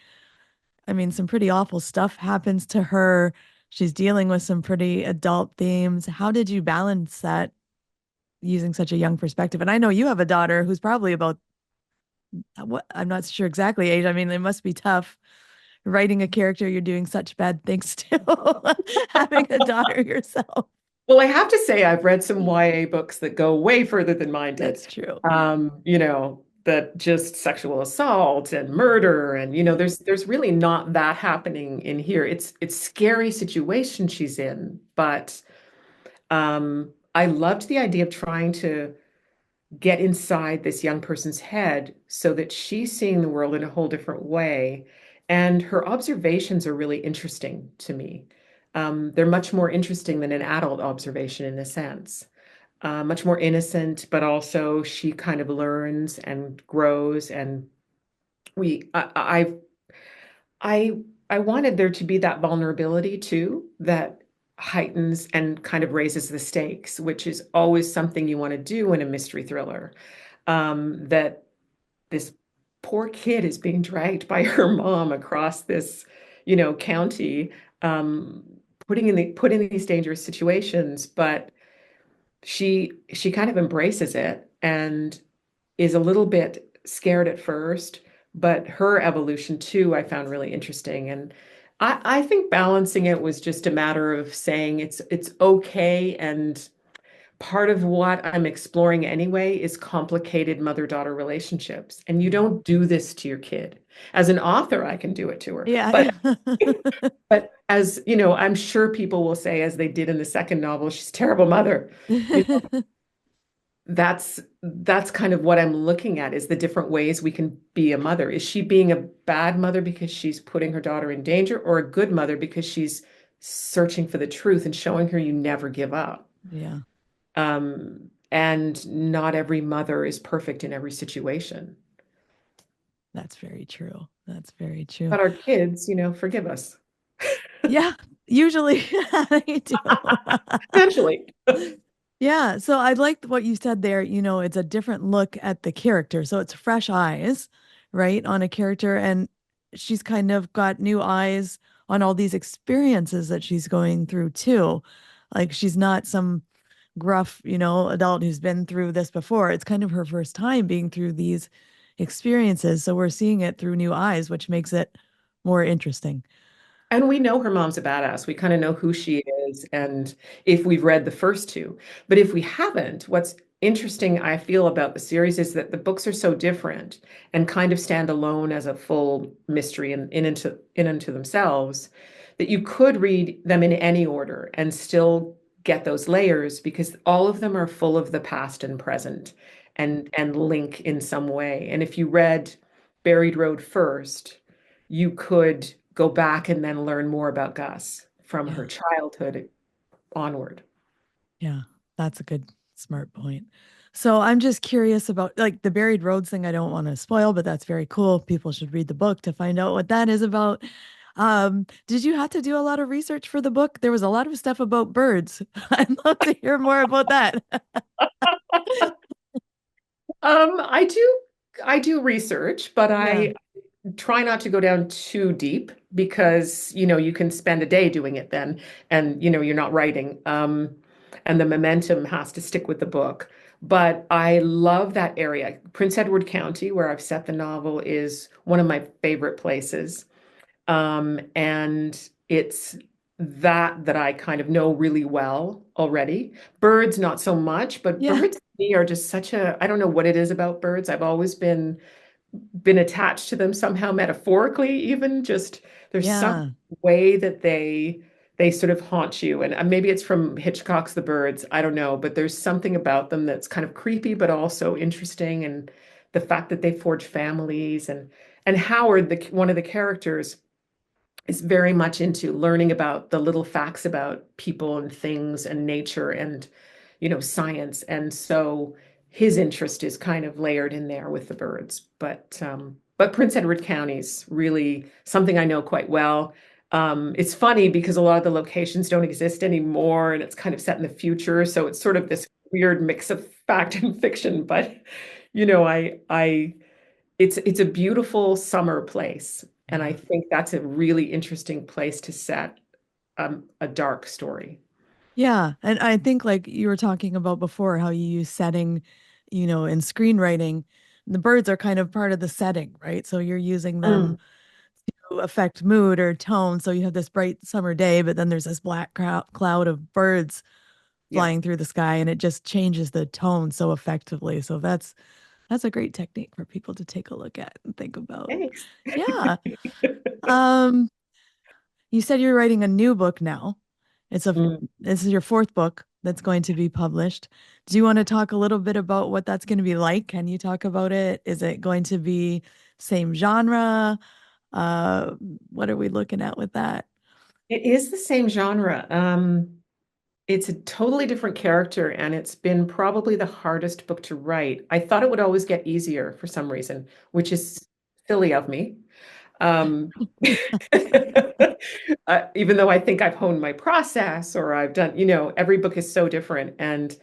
I mean, some pretty awful stuff happens to her. She's dealing with some pretty adult themes. How did you balance that using such a young perspective? And I know you have a daughter who's probably about what, I'm not sure exactly age. I mean, it must be tough writing a character you're doing such bad things to, having a daughter yourself. Well, I have to say I've read some YA books that go way further than mine did. That's true. That just sexual assault and murder, and there's really not that happening in here. It's scary situation she's in, but I loved the idea of trying to get inside this young person's head so that she's seeing the world in a whole different way. And her observations are really interesting to me. They're much more interesting than an adult observation in a sense. Much more innocent, but also she kind of learns and grows. And I wanted there to be that vulnerability too, that heightens and kind of raises the stakes, which is always something you want to do in a mystery thriller. That this poor kid is being dragged by her mom across this, county, put in these dangerous situations, but she kind of embraces it and is a little bit scared at first, but her evolution too, I found really interesting. And I think balancing it was just a matter of saying it's okay. And part of what I'm exploring anyway is complicated mother-daughter relationships. And you don't do this to your kid. As an author, I can do it to her. Yeah. But as I'm sure people will say, as they did in the second novel, she's a terrible mother. That's kind of what I'm looking at, is the different ways we can be a mother. Is she being a bad mother because she's putting her daughter in danger, or a good mother because she's searching for the truth and showing her you never give up? Yeah. And not every mother is perfect in every situation. That's very true. That's very true. But our kids, forgive us. Yeah, usually they do. Eventually. Yeah, so I liked what you said there. It's a different look at the character. So it's fresh eyes, right, on a character. And she's kind of got new eyes on all these experiences that she's going through too. Like, she's not some gruff, adult who's been through this before. It's kind of her first time being through these experiences. So we're seeing it through new eyes, which makes it more interesting. And we know her mom's a badass. We kind of know who she is, and if we've read the first two. But if we haven't, what's interesting, I feel, about the series is that the books are so different and kind of stand alone as a full mystery into themselves, that you could read them in any order and still get those layers, because all of them are full of the past and present and link in some way. And if you read Buried Road first, you could go back and then learn more about Gus from her childhood onward. Yeah, that's a good, smart point. So I'm just curious about, like, the buried roads thing. I don't want to spoil, but that's very cool. People should read the book to find out what that is about. Did you have to do a lot of research for the book? There was a lot of stuff about birds. I'd love to hear more about that. I do research, but I try not to go down too deep, because you can spend a day doing it then, and you're not writing, and the momentum has to stick with the book. But I love that area. Prince Edward County, where I've set the novel, is one of my favorite places, and it's that I kind of know really well already. Birds, not so much, but birds to me are just such a, I don't know what it is about birds. I've always been attached to them somehow, metaphorically, even. Just there's some way that they sort of haunt you, and maybe it's from Hitchcock's The Birds, I don't know, but there's something about them that's kind of creepy but also interesting. And the fact that they forge families, and Howard, one of the characters, is very much into learning about the little facts about people and things and nature and science. And so his interest is kind of layered in there with the birds. But Prince Edward County's really something I know quite well. It's funny because a lot of the locations don't exist anymore, and it's kind of set in the future. So it's sort of this weird mix of fact and fiction. But it's a beautiful summer place, and I think that's a really interesting place to set a dark story. Yeah. And I think like you were talking about before, how you use setting, in screenwriting, the birds are kind of part of the setting, right? So you're using them Mm, to affect mood or tone. So you have this bright summer day, but then there's this black cloud of birds yeah. flying through the sky, and it just changes the tone so effectively. So that's a great technique for people to take a look at and think about. Thanks. Yeah. Um, you said you're writing a new book now. It's a Mm. this is your fourth book that's going to be published. Do you want to talk a little bit about what that's going to be like? Can you talk about it? Is it going to be same genre? Uh, what are we looking at with that? It is the same genre. It's a totally different character, and it's been probably the hardest book to write. I thought it would always get easier for some reason, which is silly of me. Um, even though I think I've honed my process or I've done, every book is so different and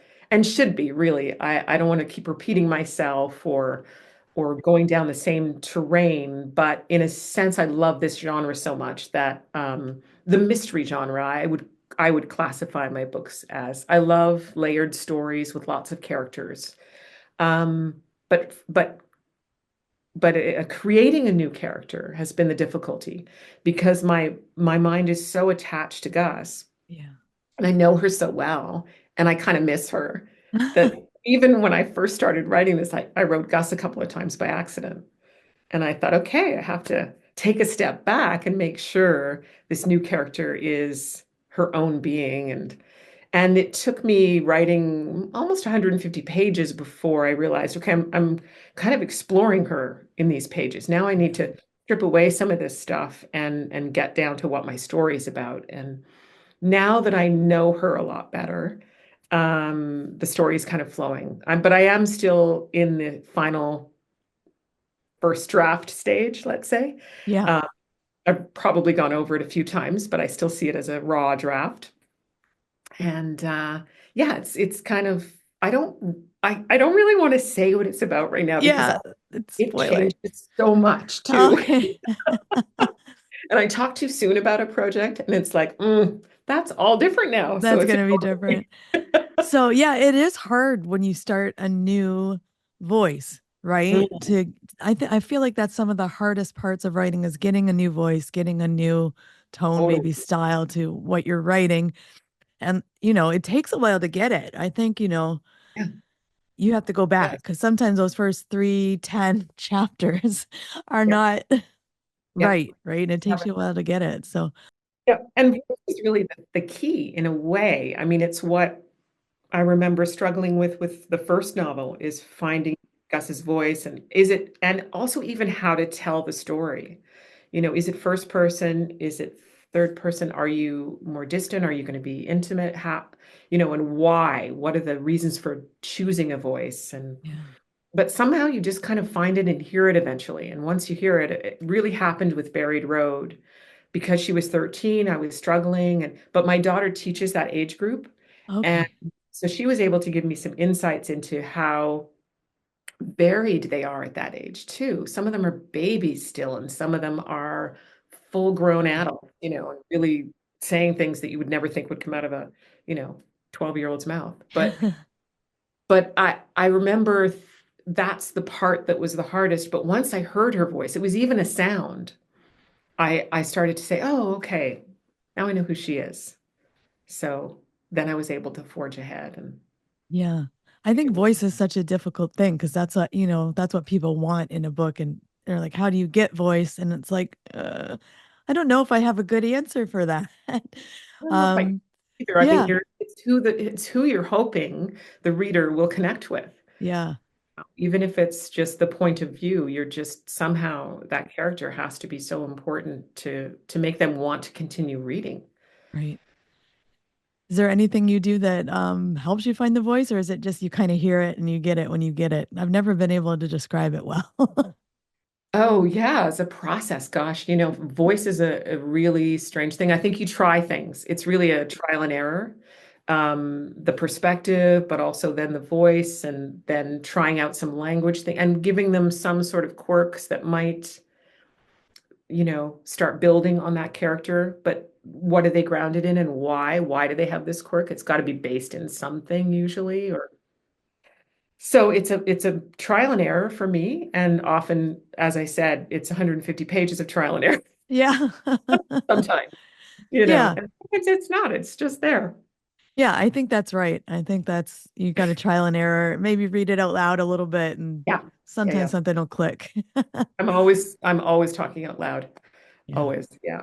should be really. I don't want to keep repeating myself or going down the same terrain, but in a sense, I love this genre so much that the mystery genre, I would classify my books as. I love layered stories with lots of characters. Um, but creating a new character has been the difficulty because my mind is so attached to Gus, Yeah. and I know her so well, and I kind of miss her that even when I first started writing this, I wrote Gus a couple of times by accident. And I thought, okay, I have to take a step back and make sure this new character is her own being. And it took me writing almost 150 pages before I realized, okay, I'm kind of exploring her in these pages. Now I need to strip away some of this stuff and get down to what my story is about. And now that I know her a lot better, the story is kind of flowing. But I am still in the final first draft stage, let's say. Yeah. Uh, I've probably gone over it a few times, but I still see it as a raw draft. And yeah, it's kind of I don't really want to say what it's about right now because Yeah. It's it spoiler. changes so much too. Okay. And I talk too soon about a project, and it's like, that's all different now. So That's it's going to be different. So yeah, it is hard when you start a new voice, right? Mm, I feel like that's some of the hardest parts of writing is getting a new voice, getting a new tone, totally. maybe style to what you're writing. And it takes a while to get it. I think, Yeah, you have to go yeah, back because sometimes those first 3, 10 chapters are yeah, not yeah. right, right? And it takes you a while to get it. So Yeah. And voice is really the key in a way. I mean, it's what I remember struggling with the first novel is finding Gus's voice and also even how to tell the story. Is it first person? Is it third person? Are you more distant? Are you going to be intimate? And why? What are the reasons for choosing a voice? yeah. But somehow you just kind of find it and hear it eventually. And once you hear it, it really happened with Buried Road because she was 13, I was struggling, but my daughter teaches that age group. And Okay. so she was able to give me some insights into how varied they are at that age too. Some of them are babies still, and some of them are full-grown adults, and really saying things that you would never think would come out of a, 12-year-old's mouth. But I remember that's the part that was the hardest. But once I heard her voice, it was even a sound. I started to say, oh, okay, now I know who she is. So then I was able to forge ahead and Yeah. I think voice is such a difficult thing because that's what people want in a book. And they're like, how do you get voice? And it's like, I don't know if I have a good answer for that. I don't know if I um, either. I mean, yeah. it's who you're hoping the reader will connect with. Yeah. Even if it's just the point of view, you're just somehow that character has to be so important to make them want to continue reading. Right. Is there anything you do that helps you find the voice, or is it just you kind of hear it and you get it when you get it? I've never been able to describe it well. Oh, yeah, as a process, gosh, voice is a really strange thing. I think you try things. It's really a trial and error. The perspective, but also then the voice, and then trying out some language thing and giving them some sort of quirks that might, start building on that character. But what are they grounded in and why? Why do they have this quirk? It's got to be based in something usually, or so it's a trial and error for me. And often, as I said, it's 150 pages of trial and error Yeah. sometimes, Yeah. and sometimes it's not, it's just there. Yeah, I think that's right. I think that's you got to trial and error, maybe read it out loud a little bit, and Yeah. Yeah, sometimes yeah. something will click. I'm always talking out loud. Yeah. Always. Yeah.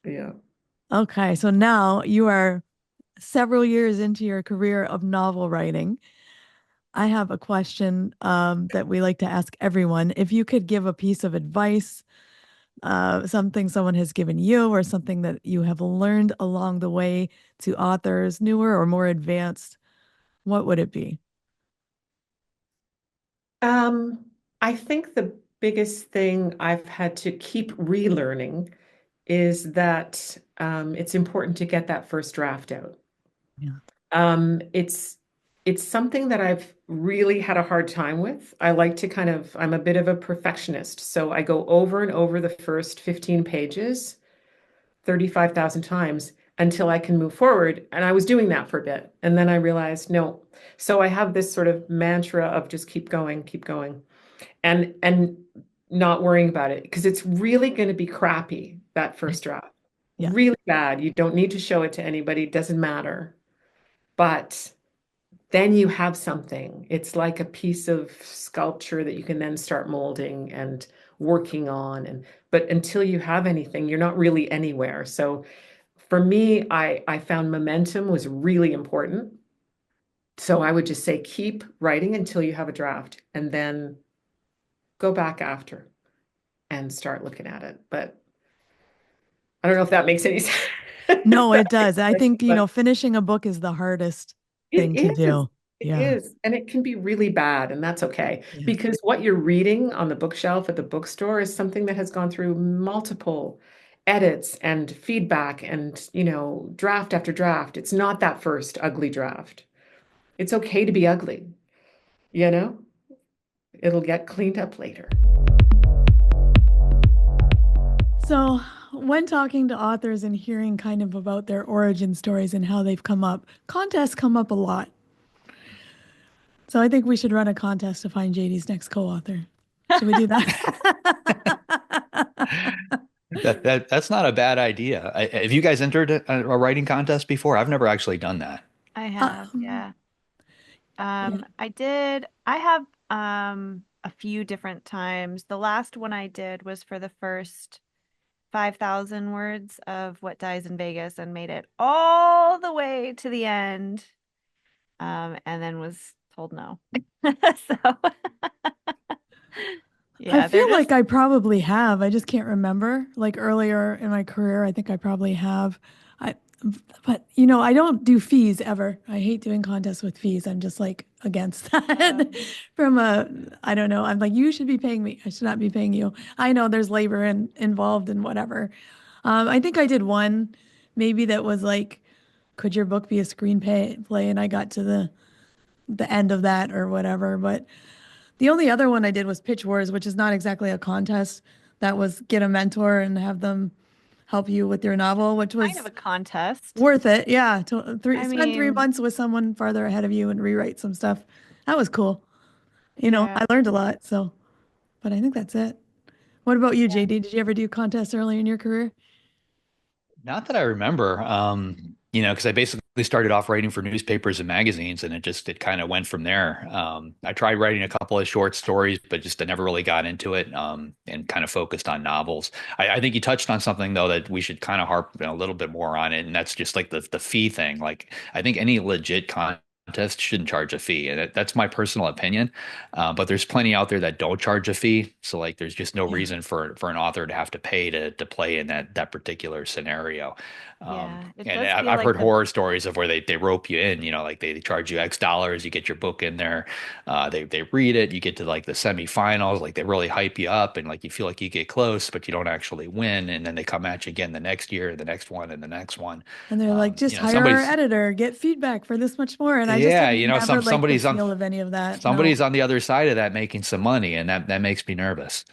Yeah. Okay, so now you are several years into your career of novel writing. I have a question that we like to ask everyone. If you could give a piece of advice, something someone has given you, or something that you have learned along the way to authors newer or more advanced, what would it be? Um, I think the biggest thing I've had to keep relearning is that it's important to get that first draft out. Yeah. It's something that I've really had a hard time with. I like to I'm a bit of a perfectionist, so I go over and over the first 15 pages 35,000 times until I can move forward. And I was doing that for a bit. And then I realized, no. So I have this sort of mantra of just keep going, and not worrying about it because it's really going to be crappy, that first draft. Yeah. Really bad. You don't need to show it to anybody, it doesn't matter. But then you have something. It's like a piece of sculpture that you can then start molding and working on. But until you have anything, you're not really anywhere. So for me, I found momentum was really important. So I would just say keep writing until you have a draft and then go back after and start looking at it. But I don't know if that makes any sense. No, it does. I think, But finishing a book is the hardest it thing to is. do. It Yeah. is. And it can be really bad, and that's okay. Yeah. Because what you're reading on the bookshelf at the bookstore is something that has gone through multiple edits and feedback and, draft after draft. It's not that first ugly draft. It's okay to be ugly, you know? It'll get cleaned up later. So, when talking to authors and hearing kind of about their origin stories and how they've come up, contests come up a lot. So, I think we should run a contest to find JD's next co-author. Should we do that? That's not a bad idea. Have you guys entered a writing contest before? I've never actually done that. I have, yeah. Yeah. I did. I have a few different times. The last one I did was for the first 5,000 words of What Dies in Vegas and made it all the way to the end. And then was told no. So yeah, I feel like I probably have. I just can't remember. Like earlier in my career, I think I probably have. I, but I don't do fees ever. I hate doing contests with fees. I'm just like against that. I don't know. I'm like, you should be paying me. I should not be paying you. I know there's labor involved and whatever. I think I did one, maybe that was like, could your book be a screenplay? And I got to the end of that or whatever. But the only other one I did was Pitch Wars, which is not exactly a contest. That was get a mentor and have them help you with your novel, which was kind of a contest. worth it. Yeah. Spend 3 mean, months with someone farther ahead of you and rewrite some stuff. That was cool. Yeah. I learned a lot. So, but I think that's it. What about you, JD? Did you ever do contests early in your career? Not that I remember, because I basically started off writing for newspapers and magazines, and it kind of went from there. I tried writing a couple of short stories, but just I never really got into it, and kind of focused on novels. I think you touched on something though that we should kind of harp a little bit more on it, and that's just like the fee thing. Like I think any legit contest shouldn't charge a fee, and that's my personal opinion. But there's plenty out there that don't charge a fee, so like there's just no Yeah. reason for an author to have to pay to play in that particular scenario. Yeah, it And does feel I've like heard the horror stories of where they rope you in, like they charge you X dollars, you get your book in there, they read it, you get to like the semifinals, like they really hype you up, and like you feel like you get close, but you don't actually win, and then they come at you again the next year, the next one, and the next one. And they're like, just hire our Somebody's editor, get feedback for this much more. And I just yeah, have never liked the somebody's on feel of any of that. No. somebody's on the other side of that making some money, and that makes me nervous.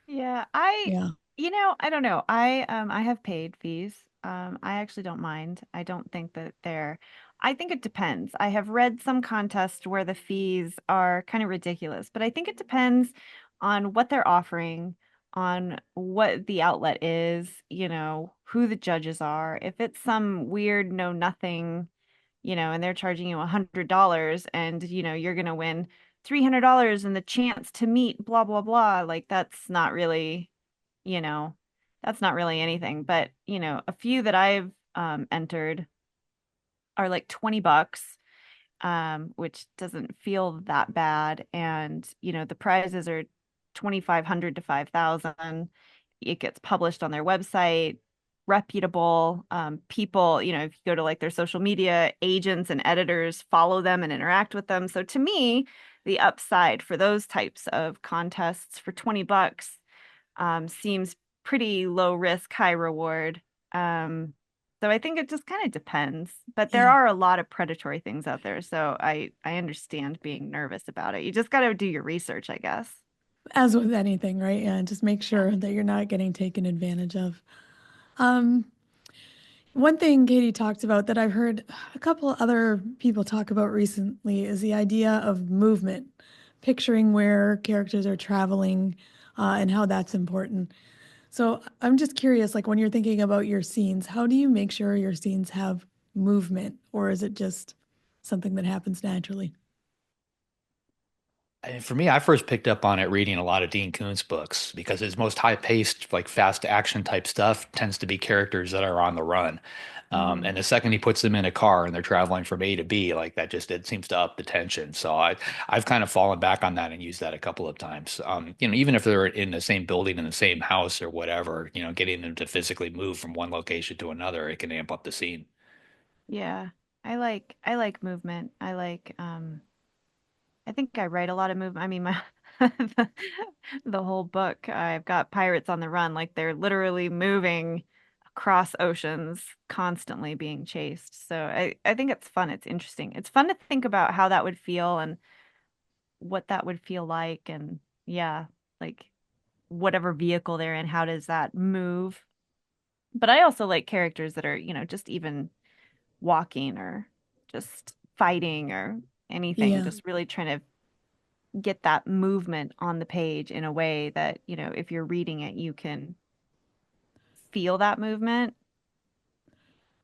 Yeah, Yeah. I don't know. I have paid fees. I actually don't mind. I don't think that they're I think it depends. I have read some contests where the fees are kind of ridiculous, but I think it depends on what they're offering, on what the outlet is, who the judges are. If it's some weird know nothing, and they're charging you $100 and you're gonna win $300 and the chance to meet blah blah blah, like you know, that's not really anything. But, a few that I've entered are like $20, which doesn't feel that bad. And, the prizes are 2,500 to 5,000. It gets published on their website, reputable people, if you go to like their social media, agents and editors follow them and interact with them. So to me, the upside for those types of contests for $20 seems pretty low risk, high reward. So I think it just kind of depends. But there Yeah. are a lot of predatory things out there. So I understand being nervous about it. You just got to do your research, I guess. As with anything, right? Yeah. Just make Yeah. sure that you're not getting taken advantage of. Um, One thing Katie talked about that I've heard a couple other people talk about recently is the idea of movement, picturing where characters are traveling, and how that's important. So I'm just curious, like when you're thinking about your scenes, how do you make sure your scenes have movement, or is it just something that happens naturally? And for me, I first picked up on it reading a lot of Dean Koontz books because his most high-paced, like fast action type stuff tends to be characters that are on the run. Mhm. And the second he puts them in a car and they're traveling from A to B, like that just it seems to up the tension. So I've kind of fallen back on that and used that a couple of times. Even if they're in the same building in the same house or whatever, getting them to physically move from one location to another, it can amp up the scene. Yeah. I like movement. I think I write a lot of movement. I mean, the, the whole book, I've got pirates on the run, like they're literally moving across oceans, constantly being chased. So I think it's fun. It's interesting. It's fun to think about how that would feel and what that would feel like. And yeah, like whatever vehicle they're in, how does that move? But I also like characters that are, just even walking or just fighting or anything, Yeah. just really trying to get that movement on the page in a way that, if you're reading it, you can feel that movement.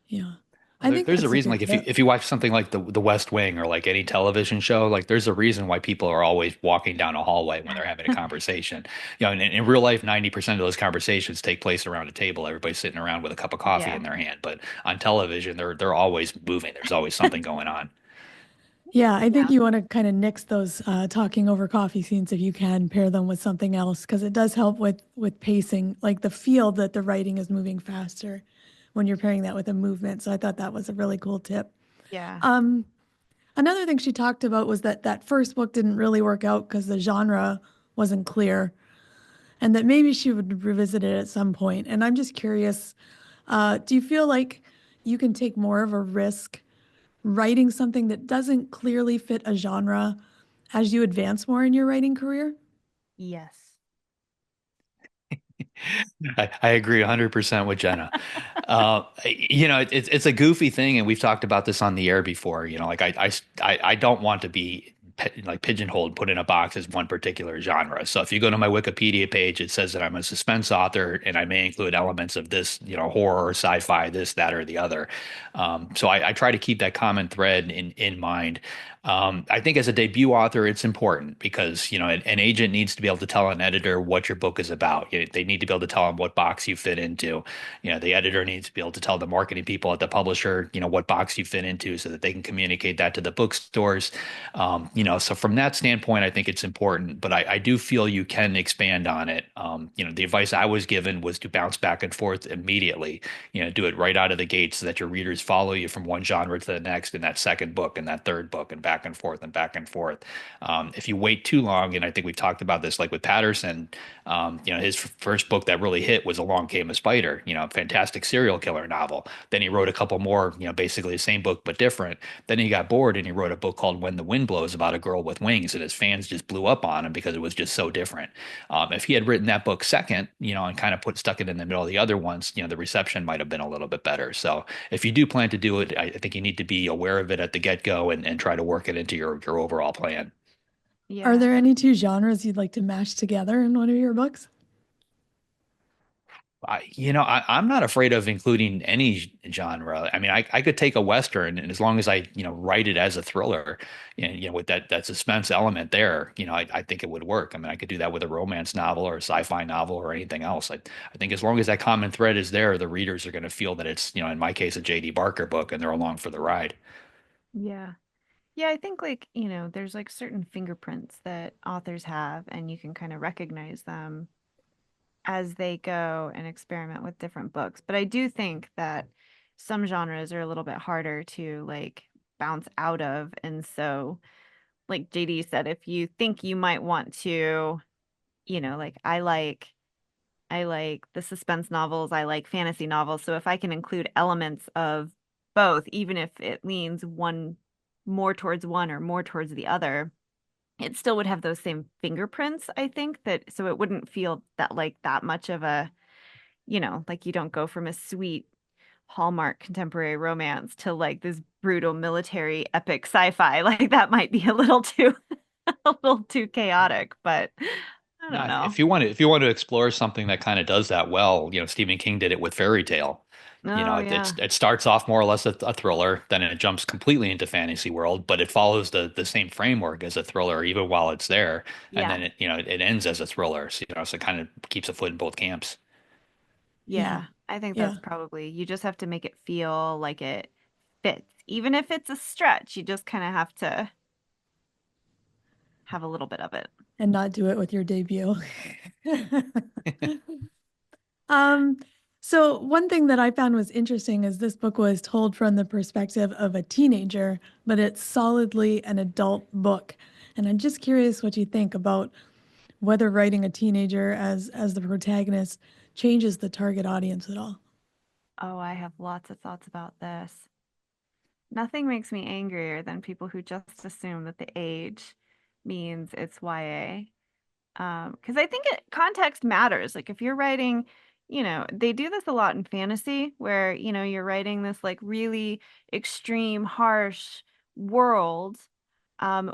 Yeah. Well, I think there's a that's a reason, good like if you tip. if you watch something like the West Wing or like any television show, like there's a reason why people are always walking down a hallway when they're having a conversation. In real life, 90% of those conversations take place around a table. Everybody's sitting around with a cup of coffee in Yeah. their hand. But on television, they're always moving. There's always something going on. Yeah, I think Yeah. you want to kind of nix those talking over coffee scenes if you can, pair them with something else because it does help with pacing, like the feel that the writing is moving faster when you're pairing that with a movement. So I thought that was a really cool tip. Yeah. Um, Another thing she talked about was that that first book didn't really work out because the genre wasn't clear, and that maybe she would revisit it at some point. And I'm just curious, do you feel like you can take more of a risk writing something that doesn't clearly fit a genre as you advance more in your writing career? Yes. I agree 100% with Jenna. It's a goofy thing, and we've talked about this on the air before. Like I don't want to be like pigeonholed, put in a box as one particular genre. So if you go to my Wikipedia page, it says that I'm a suspense author and I may include elements of this, horror, sci-fi, this, that, or the other. So I try to keep that common thread in mind. I think as a debut author, it's important because, an agent needs to be able to tell an editor what your book is about. They need to be able to tell them what box you fit into. The editor needs to be able to tell the marketing people at the publisher, what box you fit into so that they can communicate that to the bookstores. So from that standpoint, I think it's important, but I do feel you can expand on it. The advice I was given was to bounce back and forth immediately, do it right out of the gate so that your readers follow you from one genre to the next in that second book and that third book and back and forth and back and forth. If you wait too long, and I think we've talked about this, like with Patterson, his first book that really hit was Along Came a Spider, a fantastic serial killer novel. Then he wrote a couple more, basically the same book but different. Then he got bored and he wrote a book called When the Wind Blows about a girl with wings, and his fans just blew up on him because it was just so different. If he had written that book second, and kind of stuck it in the middle of the other ones, the reception might have been a little bit better. So if you do plan to do it, I think you need to be aware of it at the get-go and try to work it into your overall plan. Are Yeah. there any two genres you'd like to mash together in one of your books? I'm not afraid of including any genre. I mean, I could take a Western, and as long as I, write it as a thriller, and, with that suspense element there, I think it would work. I mean, I could do that with a romance novel or a sci-fi novel or anything else. I think as long as that common thread is there, the readers are going to feel that it's, in my case, a J.D. Barker book, and they're along for the ride. Yeah. Yeah, I think like, there's like certain fingerprints that authors have, and you can kind of recognize them as they go and experiment with different books. But I do think that some genres are a little bit harder to like bounce out of. And so, like JD said, if you think you might want to, like I like the suspense novels, I like fantasy novels. So if I can include elements of both, even if it leans one more towards one or more towards the other, it still would have those same fingerprints, I think, that so it wouldn't feel that like that much of a, like you don't go from a sweet Hallmark contemporary romance to like this brutal military epic sci-fi. Like that might be a little too a little too chaotic, but I don't Now, know. if you want to explore something that kind of does that well, Stephen King did it with Fairy Tale. Oh yeah. It starts off more or less a thriller, then it jumps completely into fantasy world, but it follows the same framework as a thriller even while it's there, and Yeah. then it ends as a thriller. So it kind of keeps a foot in both camps. Yeah. Yeah. I think Yeah. that's probably you just have to make it feel like it fits. Even if it's a stretch, you just kind of have to have a little bit of it. And not do it with your debut. Um, so one thing that I found was interesting is this book was told from the perspective of a teenager, but it's solidly an adult book. And I'm just curious what you think about whether writing a teenager as the protagonist changes the target audience at all. Oh, I have lots of thoughts about this. Nothing makes me angrier than people who just assume that the age means it's YA. Because I think context matters. Like if you're writing, they do this a lot in fantasy where, you're writing this like really extreme, harsh world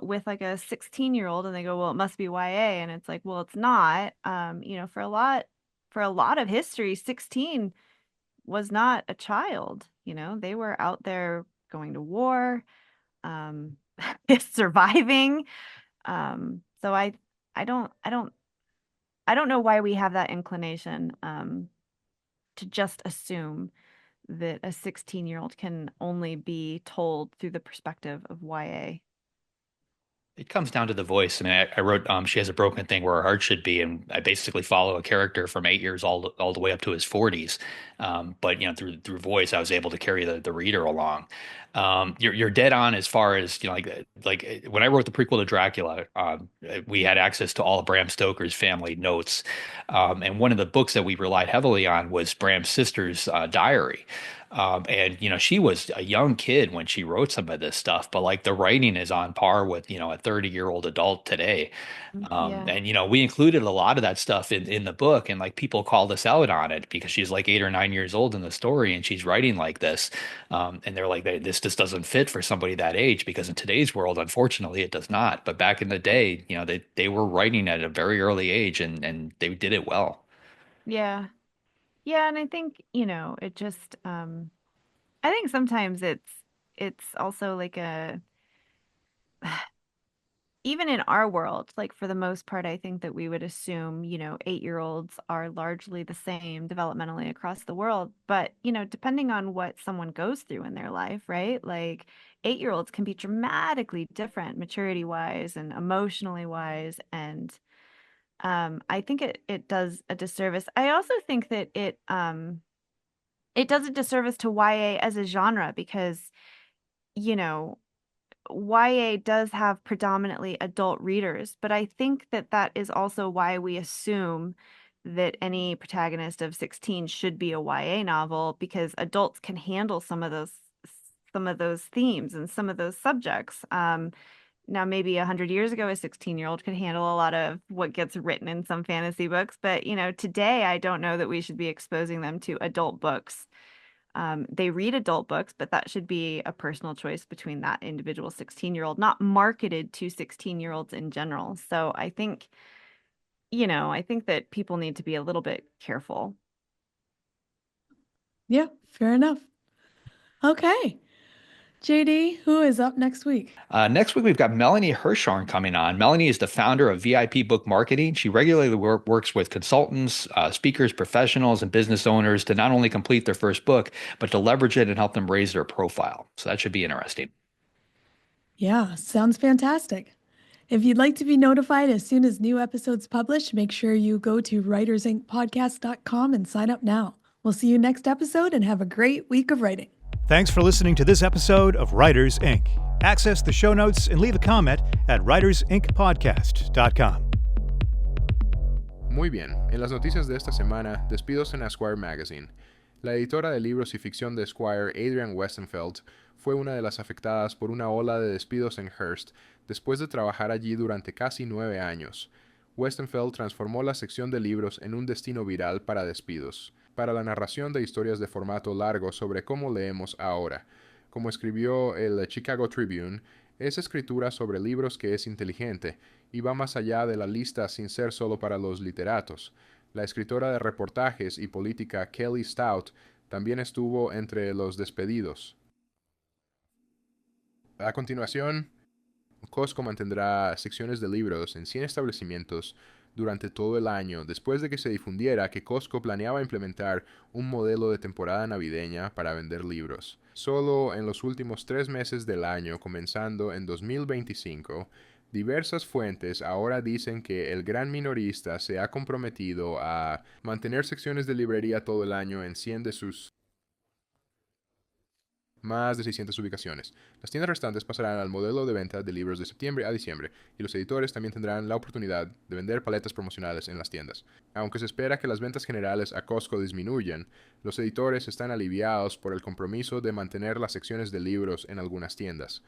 with like a 16-year-old and they go, well, it must be YA. And it's like, well, it's not. For a lot of history, 16 was not a child. They were out there going to war, um, surviving. So I don't know why we have that inclination to just assume that a 16-year-old can only be told through the perspective of YA. It comes down to the voice. I mean, I wrote She Has a Broken Thing Where Her Heart Should Be, and I basically follow a character from 8 years all the way up to his 40s. But through voice, I was able to carry the reader along. You're dead on as far as like when I wrote the prequel to Dracula, we had access to all of Bram Stoker's family notes, and one of the books that we relied heavily on was Bram's sister's diary. And she was a young kid when she wrote some of this stuff, but like the writing is on par with a 30-year-old adult today. Yeah. And we included a lot of that stuff in the book, and like people called us out on it because she's like 8 or 9 years old in the story and she's writing like this. And they're like, this just doesn't fit for somebody that age, because in today's world, unfortunately, it does not. But back in the day, they were writing at a very early age, and they did it well. Yeah. Yeah, and I think, it just I think sometimes it's also like a even in our world, like for the most part, I think that we would assume, 8-year-olds are largely the same developmentally across the world. But, depending on what someone goes through in their life, right? Like 8-year-olds can be dramatically different maturity wise and emotionally wise. And I think it does a disservice. I also think that it does a disservice to YA as a genre because, you know, YA does have predominantly adult readers, but I think that that is also why we assume that any protagonist of 16 should be a YA novel, because adults can handle some of those themes and some of those subjects. Now maybe 100 years ago, a 16-year-old could handle a lot of what gets written in some fantasy books, but today I don't know that we should be exposing them to adult books. They read adult books, but that should be a personal choice between that individual 16-year-old, not marketed to 16-year-olds in general. So I think that people need to be a little bit careful. Yeah, fair enough. Okay. JD, who is up next week? Next week, we've got Melanie Hirschhorn coming on. Melanie is the founder of VIP Book Marketing. She regularly works with consultants, speakers, professionals, and business owners to not only complete their first book, but to leverage it and help them raise their profile. So that should be interesting. Yeah, sounds fantastic. If you'd like to be notified as soon as new episodes publish, make sure you go to writersincpodcast.com and sign up now. We'll see you next episode and have a great week of writing. Thanks for listening to this episode of Writers Inc. Access the show notes and leave a comment at writersincpodcast.com. Muy bien, en las noticias de esta semana, despidos en Esquire Magazine. La editora de libros y ficción de Esquire, Adrienne Westenfeld, fue una de las afectadas por una ola de despidos en Hearst después de trabajar allí durante casi 9 años. Westenfeld transformó la sección de libros en un destino viral para despidos, para la narración de historias de formato largo sobre cómo leemos ahora. Como escribió el Chicago Tribune, es escritura sobre libros que es inteligente y va más allá de la lista sin ser solo para los literatos. La escritora de reportajes y política Kelly Stout también estuvo entre los despedidos. A continuación, Costco mantendrá secciones de libros en 100 establecimientos durante todo el año, después de que se difundiera que Costco planeaba implementar un modelo de temporada navideña para vender libros. Solo en los últimos 3 meses del año, comenzando en 2025, diversas fuentes ahora dicen que el gran minorista se ha comprometido a mantener secciones de librería todo el año en 100 de sus más de 600 ubicaciones. Las tiendas restantes pasarán al modelo de venta de libros de septiembre a diciembre, y los editores también tendrán la oportunidad de vender paletas promocionales en las tiendas. Aunque se espera que las ventas generales a Costco disminuyan, los editores están aliviados por el compromiso de mantener las secciones de libros en algunas tiendas.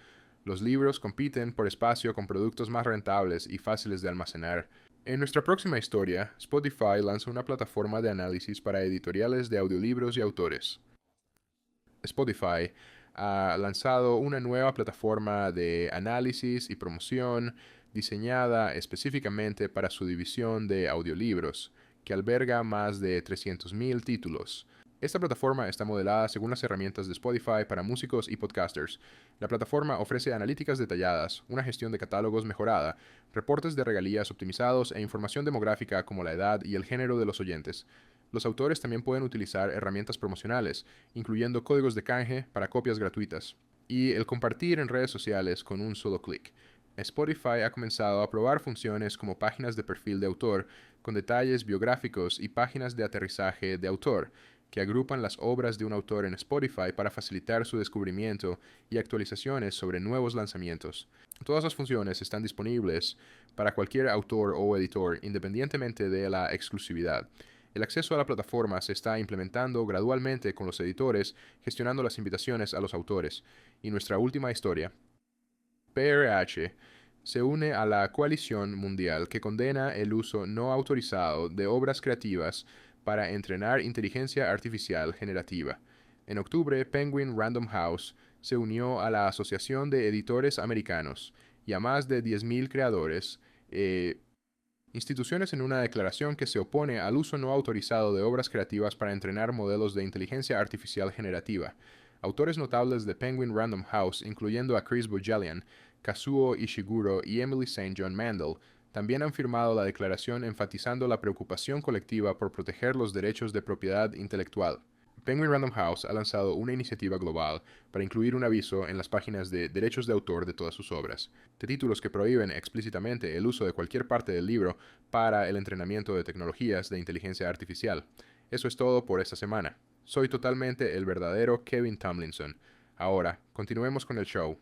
Los libros compiten por espacio con productos más rentables y fáciles de almacenar. En nuestra próxima historia, Spotify lanza una plataforma de análisis para editoriales de audiolibros y autores. Spotify ha lanzado una nueva plataforma de análisis y promoción diseñada específicamente para su división de audiolibros, que alberga más de 300,000 títulos. Esta plataforma está modelada según las herramientas de Spotify para músicos y podcasters. La plataforma ofrece analíticas detalladas, una gestión de catálogos mejorada, reportes de regalías optimizados e información demográfica como la edad y el género de los oyentes. Los autores también pueden utilizar herramientas promocionales, incluyendo códigos de canje para copias gratuitas, y el compartir en redes sociales con un solo clic. Spotify ha comenzado a probar funciones como páginas de perfil de autor, con detalles biográficos y páginas de aterrizaje de autor, que agrupan las obras de un autor en Spotify para facilitar su descubrimiento y actualizaciones sobre nuevos lanzamientos. Todas las funciones están disponibles para cualquier autor o editor, independientemente de la exclusividad. El acceso a la plataforma se está implementando gradualmente con los editores gestionando las invitaciones a los autores. Y nuestra última historia. PRH se une a la coalición mundial que condena el uso no autorizado de obras creativas para entrenar inteligencia artificial generativa. En octubre, Penguin Random House se unió a la Asociación de Editores Americanos y a más de 10.000 creadores, instituciones en una declaración que se opone al uso no autorizado de obras creativas para entrenar modelos de inteligencia artificial generativa. Autores notables de Penguin Random House, incluyendo a Chris Bohjalian, Kazuo Ishiguro y Emily St. John Mandel, también han firmado la declaración enfatizando la preocupación colectiva por proteger los derechos de propiedad intelectual. Penguin Random House ha lanzado una iniciativa global para incluir un aviso en las páginas de derechos de autor de todas sus obras, de títulos que prohíben explícitamente el uso de cualquier parte del libro para el entrenamiento de tecnologías de inteligencia artificial. Eso es todo por esta semana. Soy totalmente el verdadero Kevin Tumlinson. Ahora, continuemos con el show.